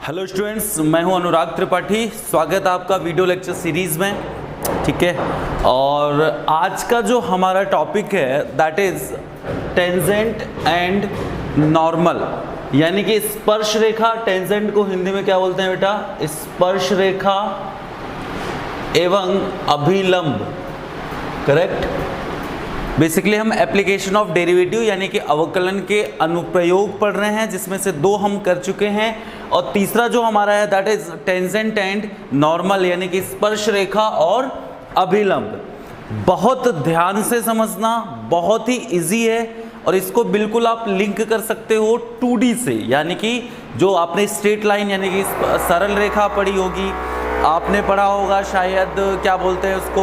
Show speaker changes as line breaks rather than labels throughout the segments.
Hello students, मैं हूं अनुराग त्रिपाठी। स्वागत है आपका वीडियो लेक्चर सीरीज़ में। ठीक है, और आज का जो हमारा टॉपिक है that is tangent and normal, यानी कि स्पर्श रेखा। टेंजेंट को हिंदी में क्या बोलते हैं बेटा? स्पर्श रेखा एवं अभिलंब। करेक्ट। बेसिकली हम एप्लीकेशन ऑफ डेरिवेटिव यानी कि अवकलन के अनुप्रयोग पढ़ रहे हैं, जिसमें से दो हम कर चुके हैं, और तीसरा जो हमारा है that is tangent and normal, यानी कि स्पर्श रेखा और अभिलंब। बहुत ध्यान से समझना, बहुत ही इजी है, और इसको बिल्कुल आप लिंक कर सकते हो 2D से, यानी कि जो आपने स्ट्रेट लाइन यानी कि सरल रेखा पढ़ी होगी, आपने पढ़ा होगा शायद क्या बोलते हैं उसको,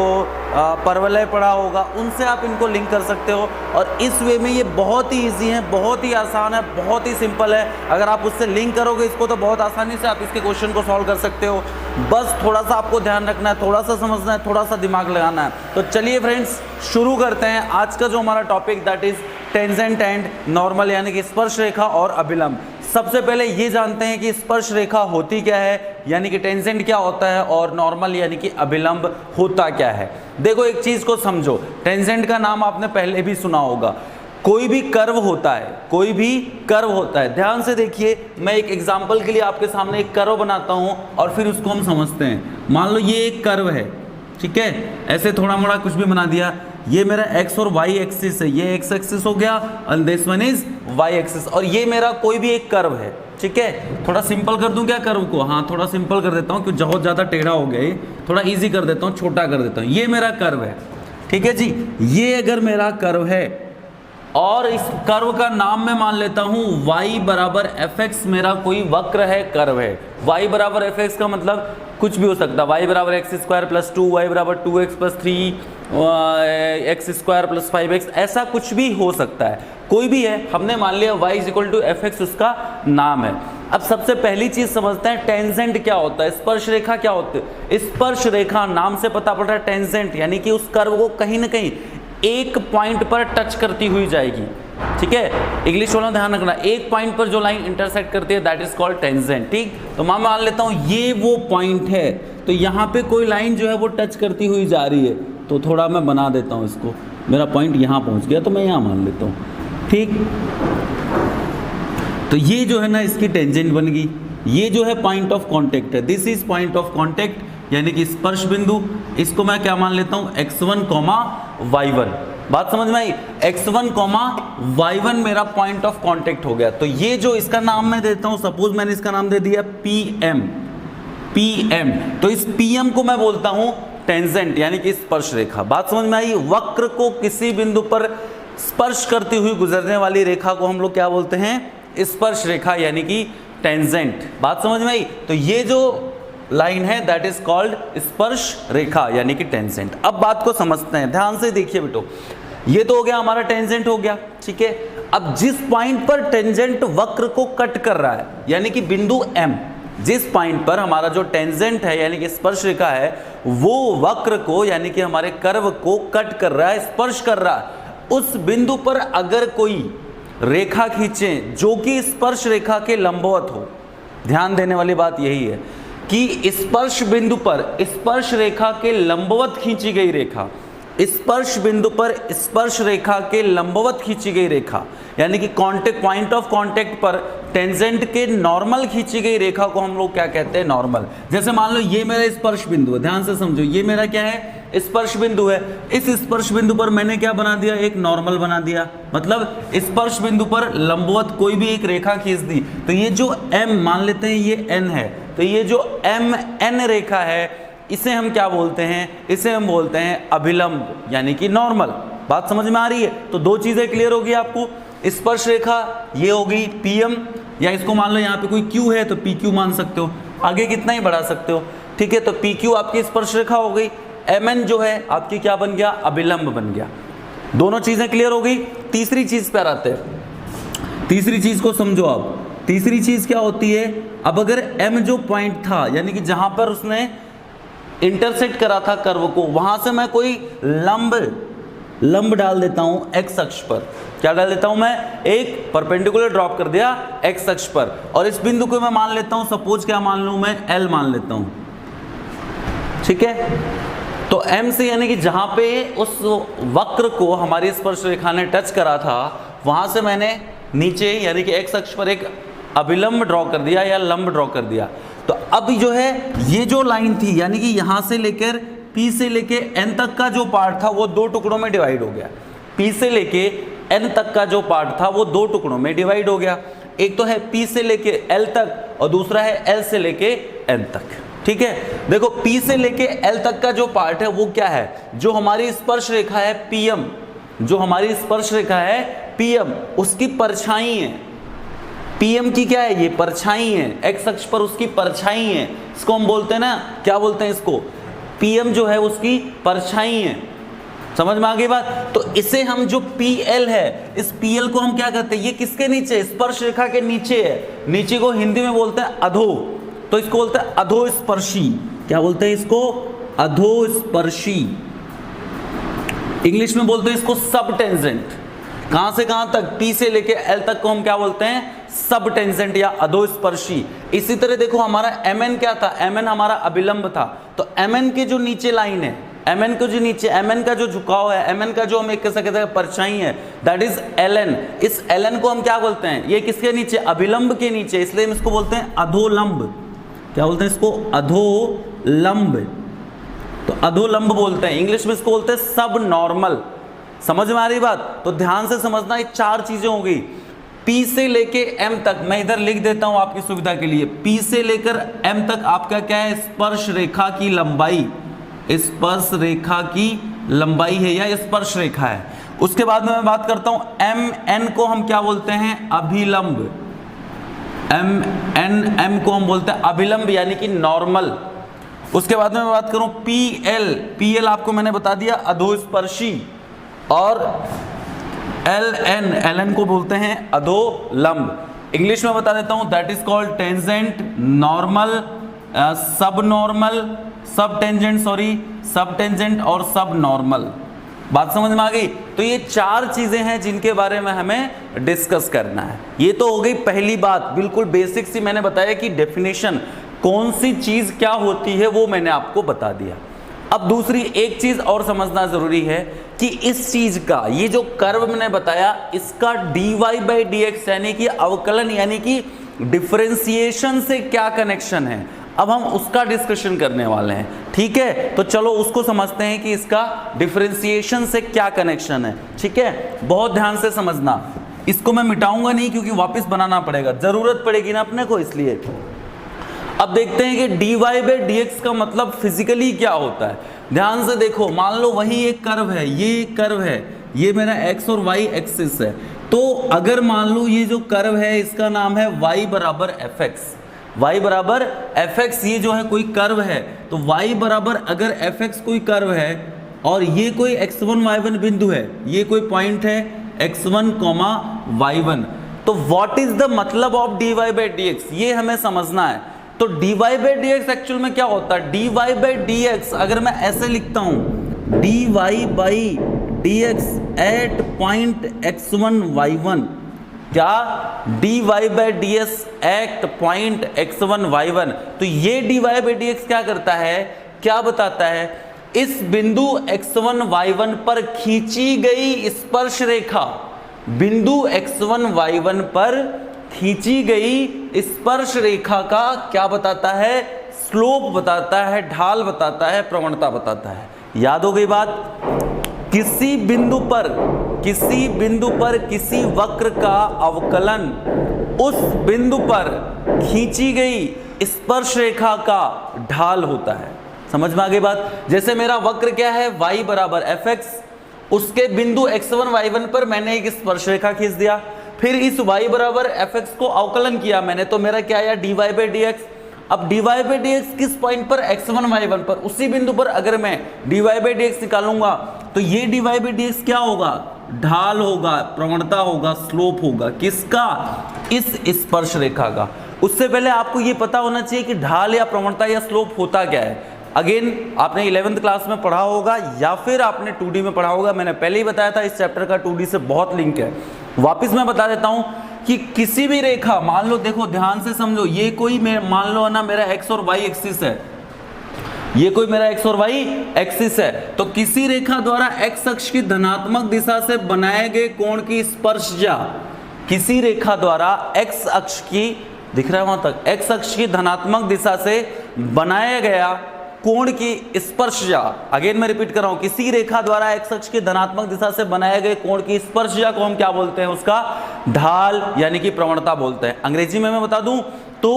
परवलय पढ़ा होगा, उनसे आप इनको लिंक कर सकते हो। और इस वे में ये बहुत ही इजी है, बहुत ही आसान है, बहुत ही सिंपल है। अगर आप उससे लिंक करोगे इसको तो बहुत आसानी से आप इसके क्वेश्चन को सॉल्व कर सकते हो। बस थोड़ा सा आपको ध्यान रखना है, थोड़ा सा समझना है, थोड़ा सा दिमाग लगाना है। तो चलिए फ्रेंड्स, शुरू करते हैं आज का जो हमारा topic that is tangent and normal, यानी कि स्पर्श रेखा और अभिलंब। सबसे पहले ये जानते हैं कि स्पर्श रेखा होती क्या है, यानी कि टेंजेंट क्या होता है, और नॉर्मल यानी कि अभिलंब होता क्या है। देखो एक चीज को समझो, टेंजेंट का नाम आपने पहले भी सुना होगा। कोई भी कर्व होता है, कोई भी कर्व होता है। ध्यान से देखिए, मैं एक एग्जांपल के लिए आपके सामने एक कर्व बनाता हूं और फिर उसको हम समझते हैं। मान लो ये एक कर्व है, ठीक है, ऐसे थोड़ा मोड़ा कुछ भी बना दिया। ये मेरा x और y एक्सिस है, ये x एक्सिस हो गया and this one is y axis, और ये मेरा कोई भी एक कर्व है। ठीक है, थोड़ा सिंपल कर दूं क्या कर्व को? हाँ, थोड़ा सिंपल कर देता हूँ, क्योंकि बहुत ज़्यादा टेढ़ा हो गया ये, थोड़ा इजी कर देता हूँ, छोटा कर देता हूँ। ये मेरा कर्व है, ठीक है जी। ये अगर मेरा कर्व है और इस कर्व का नाम मैं मान लेता हूँ y बराबर fx, मेरा कोई वक्र है, कर्व है। y बराबर fx का मतलब कुछ भी हो सकता है, y बराबर एक्स स्क्वायर प्लस 2, y बराबर 2x plus 3, x square plus 5x, ऐसा कुछ भी हो सकता है, कोई भी है। हमने मान लिया y is equal to fx उसका नाम है। अब सबसे पहली चीज समझते हैं टेंजेंट क्या होता है, स्पर्श रेखा क्या होती है। स्पर्श रेखा नाम से पता पड़ रहा है, टेंजेंट यानी कि उस कर्व को कहीं ना कहीं एक पॉइंट पर टच करती हुई जाएगी। ठीक है, इंग्लिश वालों ध्यान रखना, एक पॉइंट पर जो लाइन इंटरसेक्ट करती है दैट इज कॉल्ड टेंजेंट। ठीक, तो मैं मान लेता हूं ये वो पॉइंट है, तो यहाँ पे कोई लाइन जो है वो टच करती हुई जा रही है, तो थोड़ा मैं बना देता हूँ इसको। मेरा पॉइंट यहाँ पहुँच गया तो मैं यहाँ मान लेता हूँ। ठीक, तो ये जो है ना इसकी टेंजेंट बन गई। ये जो है पॉइंट ऑफ कॉन्टेक्ट है, this is point of contact यानी कि स्पर्श बिंदु। इसको मैं क्या मान लेता हूँ, x1, y1। बात समझ में आई? x1, y1 मेरा पॉइंट ऑफ कांटेक्ट हो गया। तो ये जो इसका नाम मैं देता हूं, सपोज मैंने इसका नाम दे दिया PM, तो इस PM को मैं बोलता हूं टेंजेंट यानी कि स्पर्श रेखा। बात समझ में आई? वक्र को किसी बिंदु पर स्पर्श करती हुई गुजरने वाली रेखा को हम लोग क्या बोलते हैं? स्पर्श रेखा यानी कि टेंजेंट। बात समझ में आई? तो ये जो लाइन है दैट इज कॉल्ड स्पर्श रेखा यानी कि टेंजेंट। अब बात को समझते हैं, ध्यान से देखिए बेटो। ये तो हो गया हमारा टेंजेंट हो गया, ठीक है। अब जिस पॉइंट पर टेंजेंट वक्र को कट कर रहा है यानी कि बिंदु M, जिस पॉइंट पर हमारा जो टेंजेंट है यानी कि स्पर्श रेखा है वो वक्र को यानी कि हमारे कर्व को कट कर रहा है, स्पर्श कर रहा है, उस बिंदु पर अगर कोई रेखा खींचे जो कि स्पर्श रेखा के लंबवत हो। ध्यान देने वाली बात यही है कि स्पर्श बिंदु पर स्पर्श रेखा के लंबवत खींची गई रेखा, स्पर्श बिंदु पर स्पर्श रेखा के लंबवत खींची गई रेखा यानी कि कांटेक्ट, पॉइंट ऑफ कांटेक्ट पर टेंजेंट के नॉर्मल खींची गई रेखा को हम लोग क्या कहते हैं? नॉर्मल। जैसे मान लो ये मेरा स्पर्श बिंदु है, ध्यान से समझो, ये मेरा क्या है? स्पर्श बिंदु है। इस स्पर्श बिंदु पर मैंने क्या बना दिया? एक नॉर्मल बना दिया, मतलब स्पर्श बिंदु पर लंबवत कोई भी एक रेखा खींच दी। तो ये जो M मान लेते हैं ये N है, तो ये जो MN रेखा है इसे हम क्या बोलते हैं? इसे हम बोलते हैं अभिलंब यानी कि नॉर्मल। बात समझ में आ रही है? तो दो चीजें क्लियर होगी आपको। स्पर्श रेखा ये होगी PM, या इसको मान लो यहाँ पे कोई Q है तो PQ मान सकते हो, आगे कितना ही बढ़ा सकते हो। ठीक है, तो PQ आपकी स्पर्श रेखा हो गई, MN जो है आपकी क्या बन गया? अभिलंब बन गया। दोनों चीजें क्लियर हो गई। तीसरी चीज पर आते हैं, तीसरी चीज को समझो आप। तीसरी चीज क्या होती है? अब अगर M जो पॉइंट था यानी कि जहां पर उसने इंटरसेक्ट करा था कर्व को, वहां से मैं कोई लंब लंब डाल देता हूं एक्स अक्ष पर। क्या डाल देता हूं मैं? एक परपेंडिकुलर ड्रॉप कर दिया एक्स अक्ष पर, और इस बिंदु को मैं मान लेता हूं, सपोज क्या मान लूं मैं? एल मान लेता हूं, ठीक है। तो एम से यानी कि जहां पे उस वक्र को हमारी स्पर्श रेखा ने टच करा था, वहां से मैंने नीचे यानी कि एक्स अक्ष पर एक अभिलंब ड्रॉ कर दिया या लंब ड्रॉ कर दिया। तो अब जो है ये जो लाइन थी यानी कि यहां से लेकर P से लेके N तक का जो पार्ट था वो दो टुकड़ों में डिवाइड हो गया। P से लेके N तक का जो पार्ट था वो दो टुकड़ों में डिवाइड हो गया। एक तो है P से लेके L तक और दूसरा है L से लेके N तक, ठीक है। देखो P से लेके L तक का जो पार्ट है वो क्या है? जो हमारी स्पर्श रेखा है PM, जो हमारी स्पर्श रेखा है PM, उसकी परछाई है। PM की क्या है? ये परछाई है, एक्स अक्ष पर उसकी परछाई है। इसको हम बोलते हैं ना, क्या बोलते हैं इसको? PM जो है उसकी परछाई है। समझ में आ गई बात? तो इसे हम जो PL है, इस PL को हम क्या कहते हैं? ये किसके नीचे? स्पर्श रेखा के नीचे है। नीचे को हिंदी में बोलते हैं अधो, तो इसको बोलते हैं अधोस्पर्शी। क्या बोलते हैं इसको? अधोस्पर्शी। इंग्लिश में बोलते हैं इसको सब टेंजेंट। कहां से कहां तक? P से लेके L तक को हम क्या बोलते हैं? सब टेंजेंट या अधोस्पर्शी। इसी तरह देखो हमारा MN क्या था? MN हमारा अभिलंब था। तो MN के जो नीचे लाइन है, MN को जो नीचे, MN का जो झुकाव है, MN का जो हम एक कहते हैं परछाई है, दैट इज LN। इस LN को हम क्या बोलते हैं? ये किसके नीचे? अभिलंब के नीचे, इसलिए हम इसको बोलते हैं अधोलंब। क्या बोलते हैं इसको? अधोलंब। तो अधोलंब बोलते हैं। इंग्लिश में इसको बोलते हैं सब नॉर्मल। समझ में आ रही बात? तो ध्यान से समझना, ये चार चीजें हो गई। P से लेके M तक, मैं इधर लिख देता हूं आपकी सुविधा के लिए। P से लेकर M तक आपका क्या है? स्पर्श रेखा की लंबाई, स्पर्श रेखा की लंबाई है या स्पर्श रेखा है। उसके बाद में मैं बात करता हूं MN को हम क्या बोलते हैं? अभिलंब। M को हम बोलते हैं अभिलंब यानी कि नॉर्मल। उसके बाद में मैं बात करूं PL आपको मैंने बता दिया अधोस्पर्शी, और LN को बोलते हैं अधोलंब। इंग्लिश में बता देता हूं, that is called tangent, normal, सब नॉर्मल, सब टेंजेंट और सब नॉर्मल। बात समझ में आ गई? तो ये चार चीजें हैं जिनके बारे में हमें डिस्कस करना है। ये तो हो गई पहली बात, बिल्कुल बेसिक सी मैंने बताया कि डेफिनेशन, कौन सी चीज क्या होती है वो मैंने आपको बता दिया। अब दूसरी एक चीज और समझना जरूरी है कि इस चीज का, ये जो कर्व मैंने बताया, इसका dy/dx यानी कि अवकलन यानी कि डिफरेंशिएशन से क्या कनेक्शन है, अब हम उसका डिस्कशन करने वाले हैं। ठीक है, तो चलो उसको समझते हैं कि इसका डिफरेंशिएशन से क्या कनेक्शन है। ठीक है, बहुत ध्यान से समझना। इसको मैं मिटाऊंगा नहीं क्योंकि वापस बनाना पड़ेगा, जरूरत पड़ेगी ना अपने को, इसलिए। अब देखते हैं कि dy/dx का मतलब फिजिकली क्या होता है। ध्यान से देखो, मान लो वही एक कर्व है, ये एक कर्व है, ये मेरा x और y एक्सिस है। तो अगर मान लो ये जो कर्व है इसका नाम है y बराबर fx, y बराबर fx, ये जो है कोई कर्व है, तो y बराबर अगर fx कोई कर्व है और ये कोई x1 y1 बिंदु है, ये कोई पॉइंट है x1, y1, तो व्हाट इज द मतलब ऑफ dy/dx, ये हमें समझना है। तो dy/dx एक्चुअल में क्या होता है? dy/dx अगर मैं ऐसे लिखता हूं, dy/dx eight point x1 y1, क्या dy/dx eight point x1 y1, तो ये dy/dx क्या करता है, क्या बताता है? इस बिंदु x1 y1 पर खींची गई स्पर्श रेखा, बिंदु x1 y1 पर खींची गई स्पर्श रेखा का क्या बताता है? स्लोप बताता है, ढाल बताता है, प्रवणता बताता है। याद हो गई बात? किसी बिंदु पर किसी वक्र का अवकलन उस बिंदु पर खींची गई स्पर्श रेखा का ढाल होता है। समझ में आ गई बात? जैसे मेरा वक्र क्या है, y बराबर fx, उसके बिंदु x1 y1 पर मैंने एक स्पर्श रेखा खींच दिया, फिर इस y बराबर fx को अवकलन किया मैंने, तो मेरा क्या आया? dy/dx। अब dy/dx किस पॉइंट पर? x1 y1 पर, उसी बिंदु पर अगर मैं dy/dx निकालूंगा तो ये dy/dx क्या होगा? ढाल होगा, प्रवणता होगा, स्लोप होगा। किसका? इस स्पर्श रेखा का। उससे पहले आपको ये पता होना चाहिए कि ढाल या प्रवणता या स्लोप होता क्या है। अगेन आपने 11th क्लास में पढ़ा होगा या फिर आपने 2D में पढ़ा होगा। मैंने पहले ही बताया था इस चैप्टर का 2D से बहुत लिंक है। वापस मैं बता देता हूं कि किसी भी रेखा, मान लो, देखो ध्यान से समझो, ये कोई मान लो ना मेरा x और y एक्सिस है, ये कोई मेरा x और y एक्सिस है, तो किसी रेखा द्वारा x अक्ष की धनात्मक दिशा से बनाए गए कोण की स्पर्शजा, किसी रेखा द्वारा x अक्ष की, दिख रहा है वहां तक, x अक्ष की धनात्मक दिशा से बनाया गया कोण की स्पर्शजा, अगेन मैं रिपीट कर रहा हूं, किसी रेखा द्वारा x अक्ष की धनात्मक दिशा से बनाए गए कोण की स्पर्शजा को हम क्या बोलते हैं? उसका ढाल यानी कि प्रवणता बोलते हैं। अंग्रेजी में मैं बता दूं तो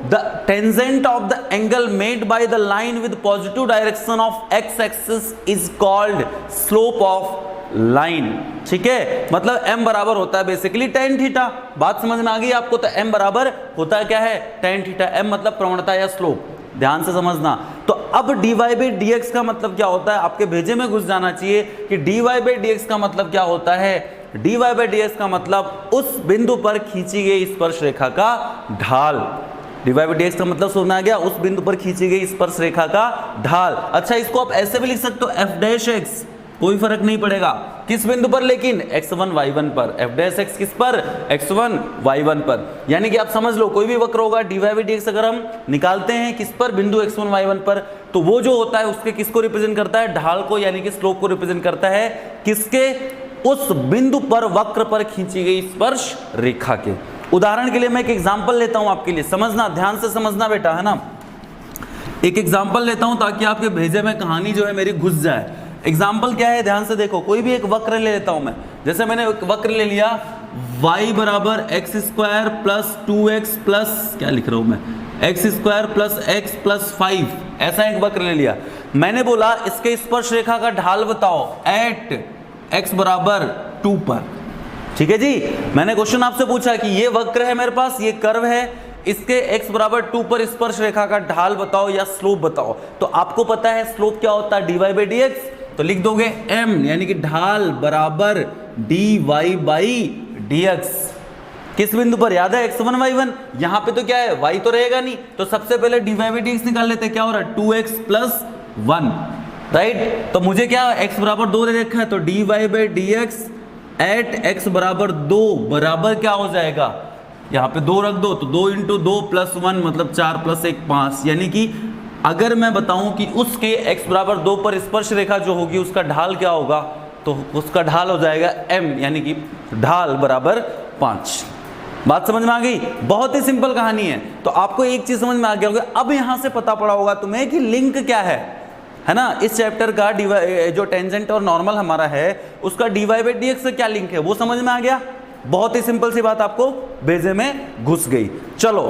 the tangent of the angle made by the line with positive direction of x axis is called slope of line. ठीक है, मतलब m बराबर होता है बेसिकली tan थीटा। बात समझ में आ गई आपको? तो m बराबर होता है क्या है? tan theta. m मतलब प्रवणता या स्लोप, ध्यान से समझना। तो अब dy बाई dx का मतलब क्या होता है? आपके भेजे में घुस जाना चाहिए कि dy बाई dx का मतलब क्या होता है? dy बाई dx का मतलब उस बिंदु पर खींची गई स्पर्श रेखा का ढाल। dy बाई dx का मतलब समझ में आ गया? उस बिंदु पर खींची गई स्पर्श रेखा का ढाल। अच्छा, इसको आप ऐसे भी लिख सकते हो f डैश x, कोई फर्क नहीं पड़ेगा किस बिंदु पर, लेकिन x1 y1 पर। f डैश x किस पर? x1 y1 पर। यानी कि आप समझ लो कोई भी वक्र होगा dy बाई dx अगर हम निकालते हैं किस पर? बिंदु x1 y1 पर, तो वो जो होता है उसके किसको रिप्रेजेंट करता है? ढाल को, यानी कि स्लोप को रिप्रेजेंट करता है। किसके? उस बिंदु पर वक्र पर खींची गई स्पर्श रेखा के। उदाहरण के लिए मैं एक एग्जाम्पल लेता हूं आपके लिए, समझना, ध्यान से समझना बेटा, है ना। एक एग्जाम्पल लेता हूं ताकि आपके भेजे में कहानी जो है मेरी घुस जाए। एग्जाम्पल क्या है? ध्यान से देखो, कोई भी एक वक्र ले लेता हूं मैं। जैसे मैंने एक वक्र ले लिया y बराबर x square plus 2x plus, क्या लिख रहा हूं मैं, x square plus x plus 5, ऐसा एक वक्र ले लिया। मैंने बोला इसके स्पर्श रेखा का ढाल बताओ एट x बराबर 2 पर। ठीक है जी, मैंने क्वेश्चन आपसे पूछा कि ये वक्र है मेरे पास, ये कर्व है, इसके x बराबर 2 पर स्पर्श रेखा का ढाल बताओ या स्लोप बताओ। तो आपको पता है स्लोप क्या होता है? dy by dx। तो लिख दोगे m यानी कि ढाल बराबर dy बाई dx। किस बिंदु पर? याद है x1 y1। यहां पे तो क्या है? y तो रहेगा नहीं, तो सबसे पहले dy बाई dx निकाल लेते हैं। क्या हो रहा है? 2x plus 1, right. तो मुझे क्या x बराबर 2 दे रखा है, तो dy by dx at x बराबर 2 बराबर क्या हो जाएगा? यहाँ पे 2 रख दो, तो 2 इंटू 2 प्लस 1 मतलब 4 प्लस 1 5। यानी कि अगर मैं बताऊं कि उसके x बराबर 2 पर स्पर्श रेखा जो होगी उसका ढाल क्या होगा, तो उसका ढाल हो जाएगा m, यानी कि ढाल बराबर 5। बात समझ में आ गई? बहुत ही सिंपल कहानी है। तो आपको एक चीज समझ में आ गया होगा, अब यहां से पता पड़ा होगा तुम्हें कि लिंक क्या है ना। इस चैप्टर का जो टेंजेंट और नॉर्मल हमारा है उसका dy बाई dx से क्या लिंक है वो समझ में आ गया। बहुत ही सिंपल सी बात आपको भेजे में घुस गई। चलो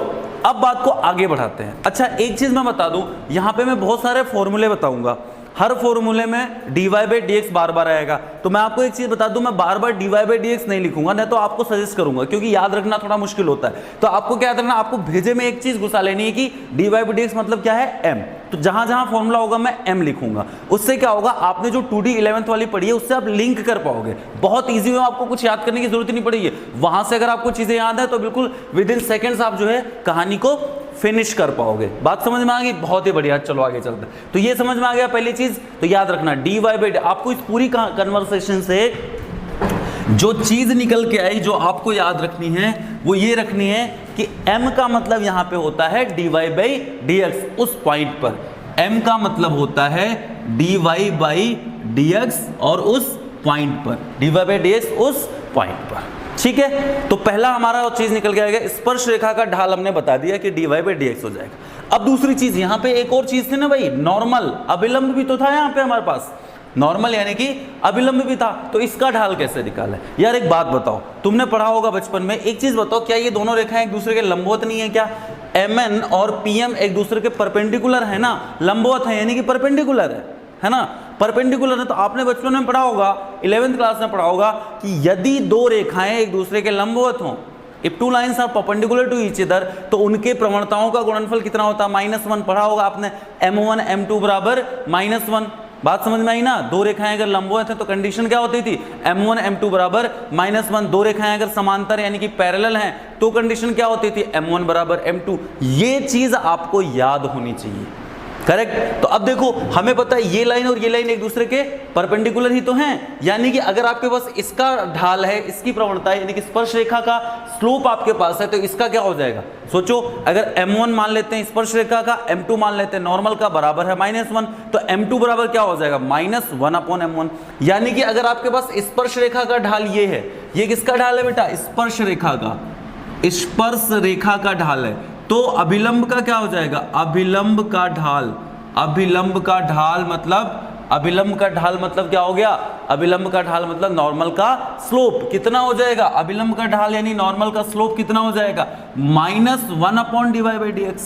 अब बात को आगे बढ़ाते हैं। अच्छा, एक चीज मैं बता दूं, यहां पे मैं बहुत सारे फॉर्मूले बताऊंगा, हर फॉर्मूले में dy बाई dx बार बार आएगा। तो मैं आपको एक चीज बता दूं, मैं बार बार dy बाई dx नहीं लिखूंगा, नहीं तो आपको सजेस्ट करूंगा, क्योंकि याद रखना थोड़ा मुश्किल होता है। तो आपको क्या याद रखना, आपको भेजे में एक चीज घुसा लेनी है कि dy बाई dx मतलब क्या है? m। तो जहां जहां फॉर्मूला होगा मैं m लिखूंगा। उससे क्या होगा, आपने जो 2D 11th वाली पढ़ी है उससे आप लिंक कर पाओगे। बहुत ईजी है, आपको कुछ याद करने की जरूरत ही नहीं पड़ेगी। वहां से अगर आपको चीजें याद है तो बिल्कुल विद इन सेकेंड्स आप जो है कहानी को फिनिश कर पाओगे। बात समझ में आ गई? बहुत ही बढ़िया। चलो आगे चलते हैं। तो ये समझ में आ गया पहली चीज, तो याद रखना dy बाई आपको इस पूरी कन्वर्सेशन से जो चीज निकल के आई, जो आपको याद रखनी है वो ये रखनी है कि m का मतलब यहां पे होता है dy बाई dx उस पॉइंट पर। m का मतलब होता है dy बाई dx और उस पॉइंट पर, dy बाई dx उस पॉइंट पर। ठीक है, तो पहला हमारा चीज निकल के आएगा, स्पर्श रेखा का ढाल हमने बता दिया कि dy बाई dx हो जाएगा। अब दूसरी चीज, यहां पे एक और चीज थी ना भाई, नॉर्मल, अभिलंब भी तो था यहां पे हमारे पास, नॉर्मल यानी कि अभिलंब भी था। तो इसका ढाल कैसे निकाला है? यार एक बात बताओ, तुमने पढ़ा होगा बचपन में, एक चीज बताओ, क्या ये दोनों रेखाएं एक दूसरे के लंबवत नहीं है क्या? mn और pm एक दूसरे के परपेंडिकुलर है ना, लंबवत है यानी कि परपेंडिकुलर है ना, परपेंडिकुलर है। तो आपने बचपन में पढ़ा होगा, 11th क्लास में पढ़ा होगा कि यदि दो रेखाएं एक दूसरे के लंबवत हों, if two lines are perpendicular to each other, तो उनके प्रवणताओं का गुणनफल कितना होता है? -1। पढ़ा होगा आपने, m1 m2 बराबर -1। बात समझ में आई ना? दो रेखाएं अगर लंबवत हैं तो कंडीशन क्या होती थी? m1 m2 बराबर -1। दो रेखाएं अगर समांतर यानी कि पैरेलल हैं तो कंडीशन क्या होती थी? m1 बराबर m2। ये चीज आपको याद होनी चाहिए। करेक्ट। तो अब देखो हमें पता है ये लाइन और ये लाइन एक दूसरे के परपेंडिकुलर ही तो हैं, यानी कि अगर आपके पास इसका ढाल है, इसकी प्रवणता है, यानी कि स्पर्श रेखा का स्लोप आपके पास है, तो इसका क्या हो जाएगा? सोचो, अगर m1 मान लेते हैं स्पर्श रेखा का, m2 मान लेते हैं नॉर्मल का, बराबर है -1, तो m2 बराबर क्या हो जाएगा? -1/m1। यानी कि अगर आपके पास स्पर्श रेखा का ढाल ये है, ये किसका ढाल है बेटा? स्पर्श रेखा का, स्पर्श रेखा का ढाल है, तो अभिलंब का क्या हो जाएगा? अभिलंब का ढाल। अभिलंब का ढाल मतलब, अभिलंब का ढाल मतलब क्या हो गया? अभिलंब का ढाल मतलब नॉर्मल का स्लोप कितना हो जाएगा? अभिलंब का ढाल यानी नॉर्मल का स्लोप कितना हो जाएगा? -1/dy/dx।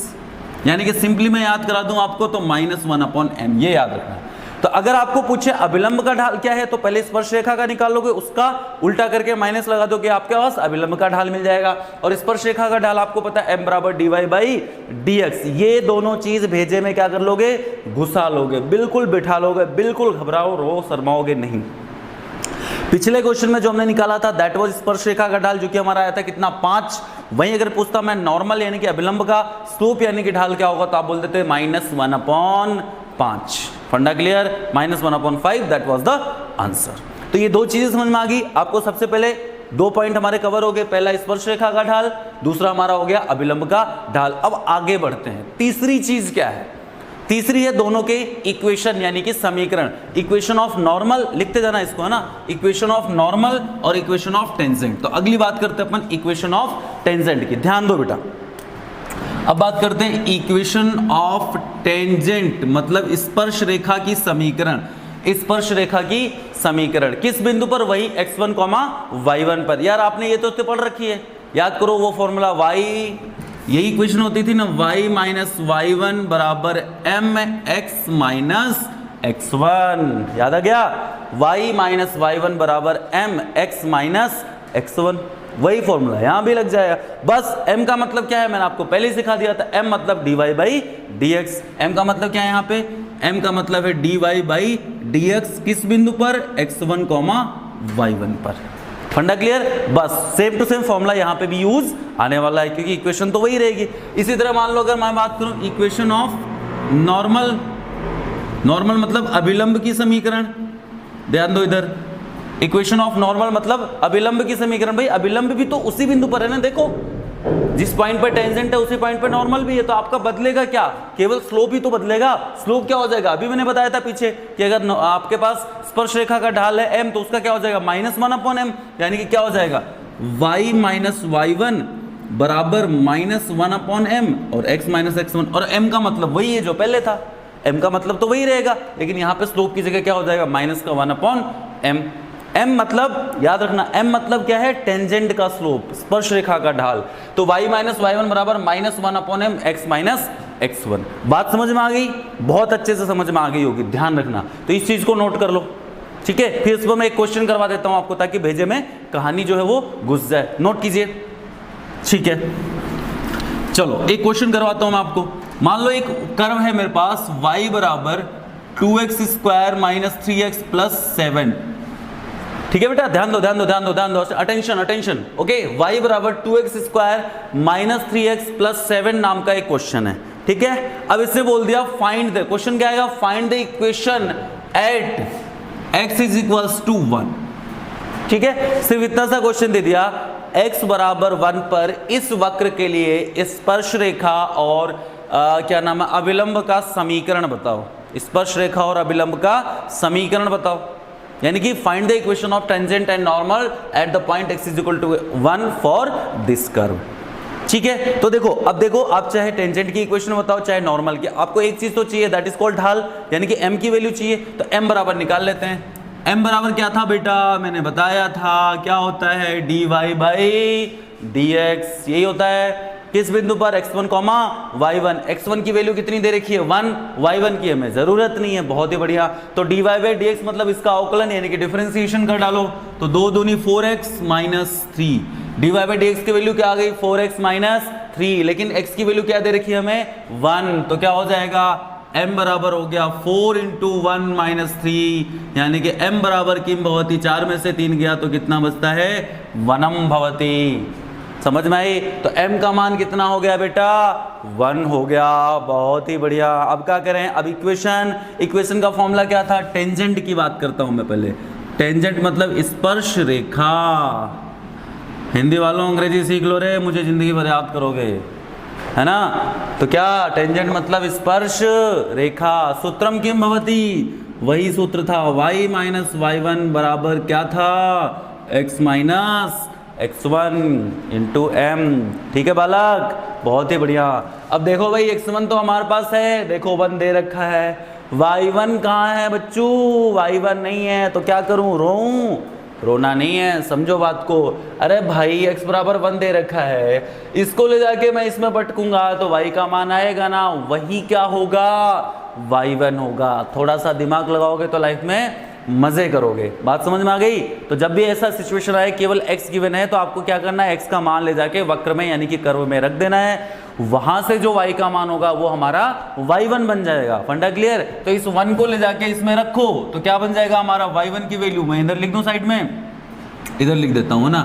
यानी कि सिंपली मैं याद करा दूं आपको, तो -1/m, ये याद रखना। तो अगर आपको पूछे अभिलंब का ढाल क्या है, तो पहले स्पर्श रेखा का निकालोगे, उसका उल्टा करके माइनस लगा दोगे, आपके पास अभिलंब का ढाल मिल जाएगा। और स्पर्श रेखा का ढाल आपको पता है m बराबर dy/dx। ये दोनों चीज भेजे में क्या कर लोगे? घुसा लोगे, बिल्कुल बिठा लोगे, बिल्कुल घबराओ रो शर्माओगे नहीं। पिछले क्वेश्चन में जो हमने निकाला था दैट वाज स्पर्श रेखा का ढाल, जो कि हमारा आया था कितना? 5। वहीं अगर पूछता मैं नॉर्मल यानी कि अभिलंब का स्लोप यानी कि ढाल क्या होगा, तो आप बोल देते -1/5। फंडा clear? -1/5, that was the answer. तो ये दो चीजें समझ में आ गई आपको। सबसे पहले 2 पॉइंट हमारे कवर हो गए, पहला स्पर्श रेखा का ढाल, दूसरा हमारा हो गया अभिलंब का ढाल। अब आगे बढ़ते हैं, तीसरी चीज क्या है? तीसरी है दोनों के इक्वेशन यानी कि समीकरण। इक्वेशन ऑफ नॉर्मल लिखते जाना इसको, है ना? इक्वेशन ऑफ नॉर्मल और इक्वेशन ऑफ टेंजेंट। तो अगली बात करते हैं अपन इक्वेशन ऑफ टेंजेंट की, ध्यान दो बेटा। अब बात करते हैं इक्वेशन ऑफ टेंजेंट, मतलब स्पर्श रेखा की समीकरण। स्पर्श रेखा की समीकरण किस बिंदु पर? वही x1, y1 पर। यार आपने ये तो पढ़ रखी है, याद करो वो फॉर्मूला y, यही इक्वेशन होती थी ना, y माइनस y1 बराबर mx माइनस x1। याद आ गया? y माइनस y1 बराबर mx माइनस x1, वही फॉर्मूला यहां भी लग जाएगा। बस m का मतलब क्या है मैंने आपको पहले ही सिखा दिया था, m मतलब dy/dx। m का मतलब क्या है यहाँ पे? m का मतलब है dy/dx किस बिंदु पर? x1, y1 पर। फंडा क्लियर? बस सेम टू सेम फॉर्मूला यहाँ पे भी यूज आने वाला है, क्योंकि इक्वेशन तो वही रहेगी। इसी तरह मान लो अगर मैं बात करूं इक्वेशन ऑफ नॉर्मल, नॉर्मल मतलब अभिलंब की समीकरण, ध्यान दो इधर। इक्वेशन ऑफ नॉर्मल मतलब अभिलंब की समीकरण। भाई अभिलंब भी तो उसी बिंदु पर है ना, देखो जिस पॉइंट पर टेंजेंट है उसी पॉइंट पर नॉर्मल भी है, तो आपका बदलेगा क्या? केवल स्लोप ही तो बदलेगा। स्लोप क्या हो जाएगा? अभी मैंने बताया था पीछे कि अगर आपके पास स्पर्श रेखा का ढाल है m, तो उसका क्या हो जाएगा? -1/m, यानी कि क्या हो जाएगा? y माइनस y1 बराबर -1/m और x माइनस x1। और m का मतलब वही है जो पहले था, m का मतलब तो वही रहेगा, लेकिन यहाँ पे स्लोप की जगह क्या हो जाएगा? -1/m। m मतलब याद रखना, m मतलब क्या है? टेंजेंट का स्लोप, स्पर्श रेखा का ढाल। तो y माइनस y1 बराबर -1/m, x माइनस x1। बात समझ में आ गई? बहुत अच्छे से समझ में आ गई होगी, ध्यान रखना। तो इस चीज को नोट कर लो, ठीक है? फिर इस पर मैं एक क्वेश्चन करवा देता हूं आपको, ताकि भेजे में कहानी जो है वो घुस जाए। नोट कीजिए, ठीक है? चलो एक क्वेश्चन करवाता हूं मैं आपको। मान लो एक कर्व है मेरे पास, y बराबर 2x² माइनस 3x प्लस 7। ठीक है बेटा, ध्यान दो ध्यान दो ध्यान दो ध्यान दो, अटेंशन अटेंशन। ओके, y बराबर 2x² माइनस 3x प्लस 7 नाम का एक क्वेश्चन है, ठीक है? अब इसने बोल दिया फाइंड द, क्वेश्चन क्या आएगा? Find the equation at x is equals to 1। ठीक है, सिर्फ इतना सा क्वेश्चन दे दिया, x बराबर 1 पर इस वक्र के लिए स्पर्श रेखा और क्या नाम है, अभिलंब का समीकरण बताओ। स्पर्श रेखा और अभिलंब का समीकरण बताओ, यानी कि find the equation of tangent and normal at the point x is equal to 1 for this curve. ठीक है, तो देखो, अब देखो, आप चाहे टेंजेंट की इक्वेशन बताओ चाहे नॉर्मल की, आपको एक चीज तो चाहिए, दैट इज कॉल्ड ढाल, यानी कि m की वैल्यू चाहिए। तो m बराबर निकाल लेते हैं। m बराबर क्या था बेटा? मैंने बताया था क्या होता है, dy/dx। यही होता है किस बिंदु पर? x1, y1। x1 की वैल्यू कितनी दे रखी है? 1, y1 की हमें जरूरत नहीं है। बहुत ही बढ़िया। तो dy/dx मतलब इसका अवकलन यानी कि डिफरेंशिएशन कर डालो, तो 2 दूनी 4x माइनस 3। dy/dx की वैल्यू क्या आ गई? 4x माइनस 3, लेकिन x की वैल्यू क्या दे रखी है हमें? 1। तो क्या हो जाएगा? m बराबर हो गया 4 इंटू 1 माइनस 3, यानी कि m बराबर किम भवती, 4 में से 3 गया तो कितना बचता है? 1m भवती। समझ में आई? तो m का मान कितना हो गया बेटा? 1 हो गया। बहुत ही बढ़िया। अब क्या करें? अब इक्वेशन का फॉर्मूला क्या था? टेंजेंट की बात करता हूं मैं पहले। टेंजेंट मतलब स्पर्श रेखा। हिंदी वालों अंग्रेजी सीख लो रे, मुझे जिंदगी भर याद करोगे, है ना? तो क्या टेंजेंट मतलब स्पर्श रेखा। सूत्रम किम भवति? वही सूत्र था, y माइनस y1 बराबर क्या था? x minus x1 into m। ठीक है बालक, बहुत ही बढ़िया। अब देखो भाई x1 तो हमारे पास है, देखो 1 दे रखा है। y1 कहाँ है बच्चों? y1 नहीं है, तो क्या करूं? रोऊं? रोना नहीं है, समझो बात को। अरे भाई x बराबर 1 दे रखा है, इसको ले जाके मैं इसमें पटकूंगा तो y का मान आएगा ना, वही क्या होगा? y1 होगा। थोड़ा सा दिमाग लगाओगे तो लाइफ में मजे करोगे। बात समझ में आ गई? तो जब भी ऐसा सिचुएशन आए, केवल x गिवन है, तो आपको क्या करना है? x का मान ले जाके वक्र में यानी कि कर्व में रख देना है। वहां से जो y का मान होगा वो हमारा y1 बन जाएगा। फंडा क्लियर? तो इस 1 को ले जाके इसमें रखो तो क्या बन जाएगा हमारा? y1 की वैल्यू मैं इधर लिख दूं, साइड में इधर लिख देता हूं ना।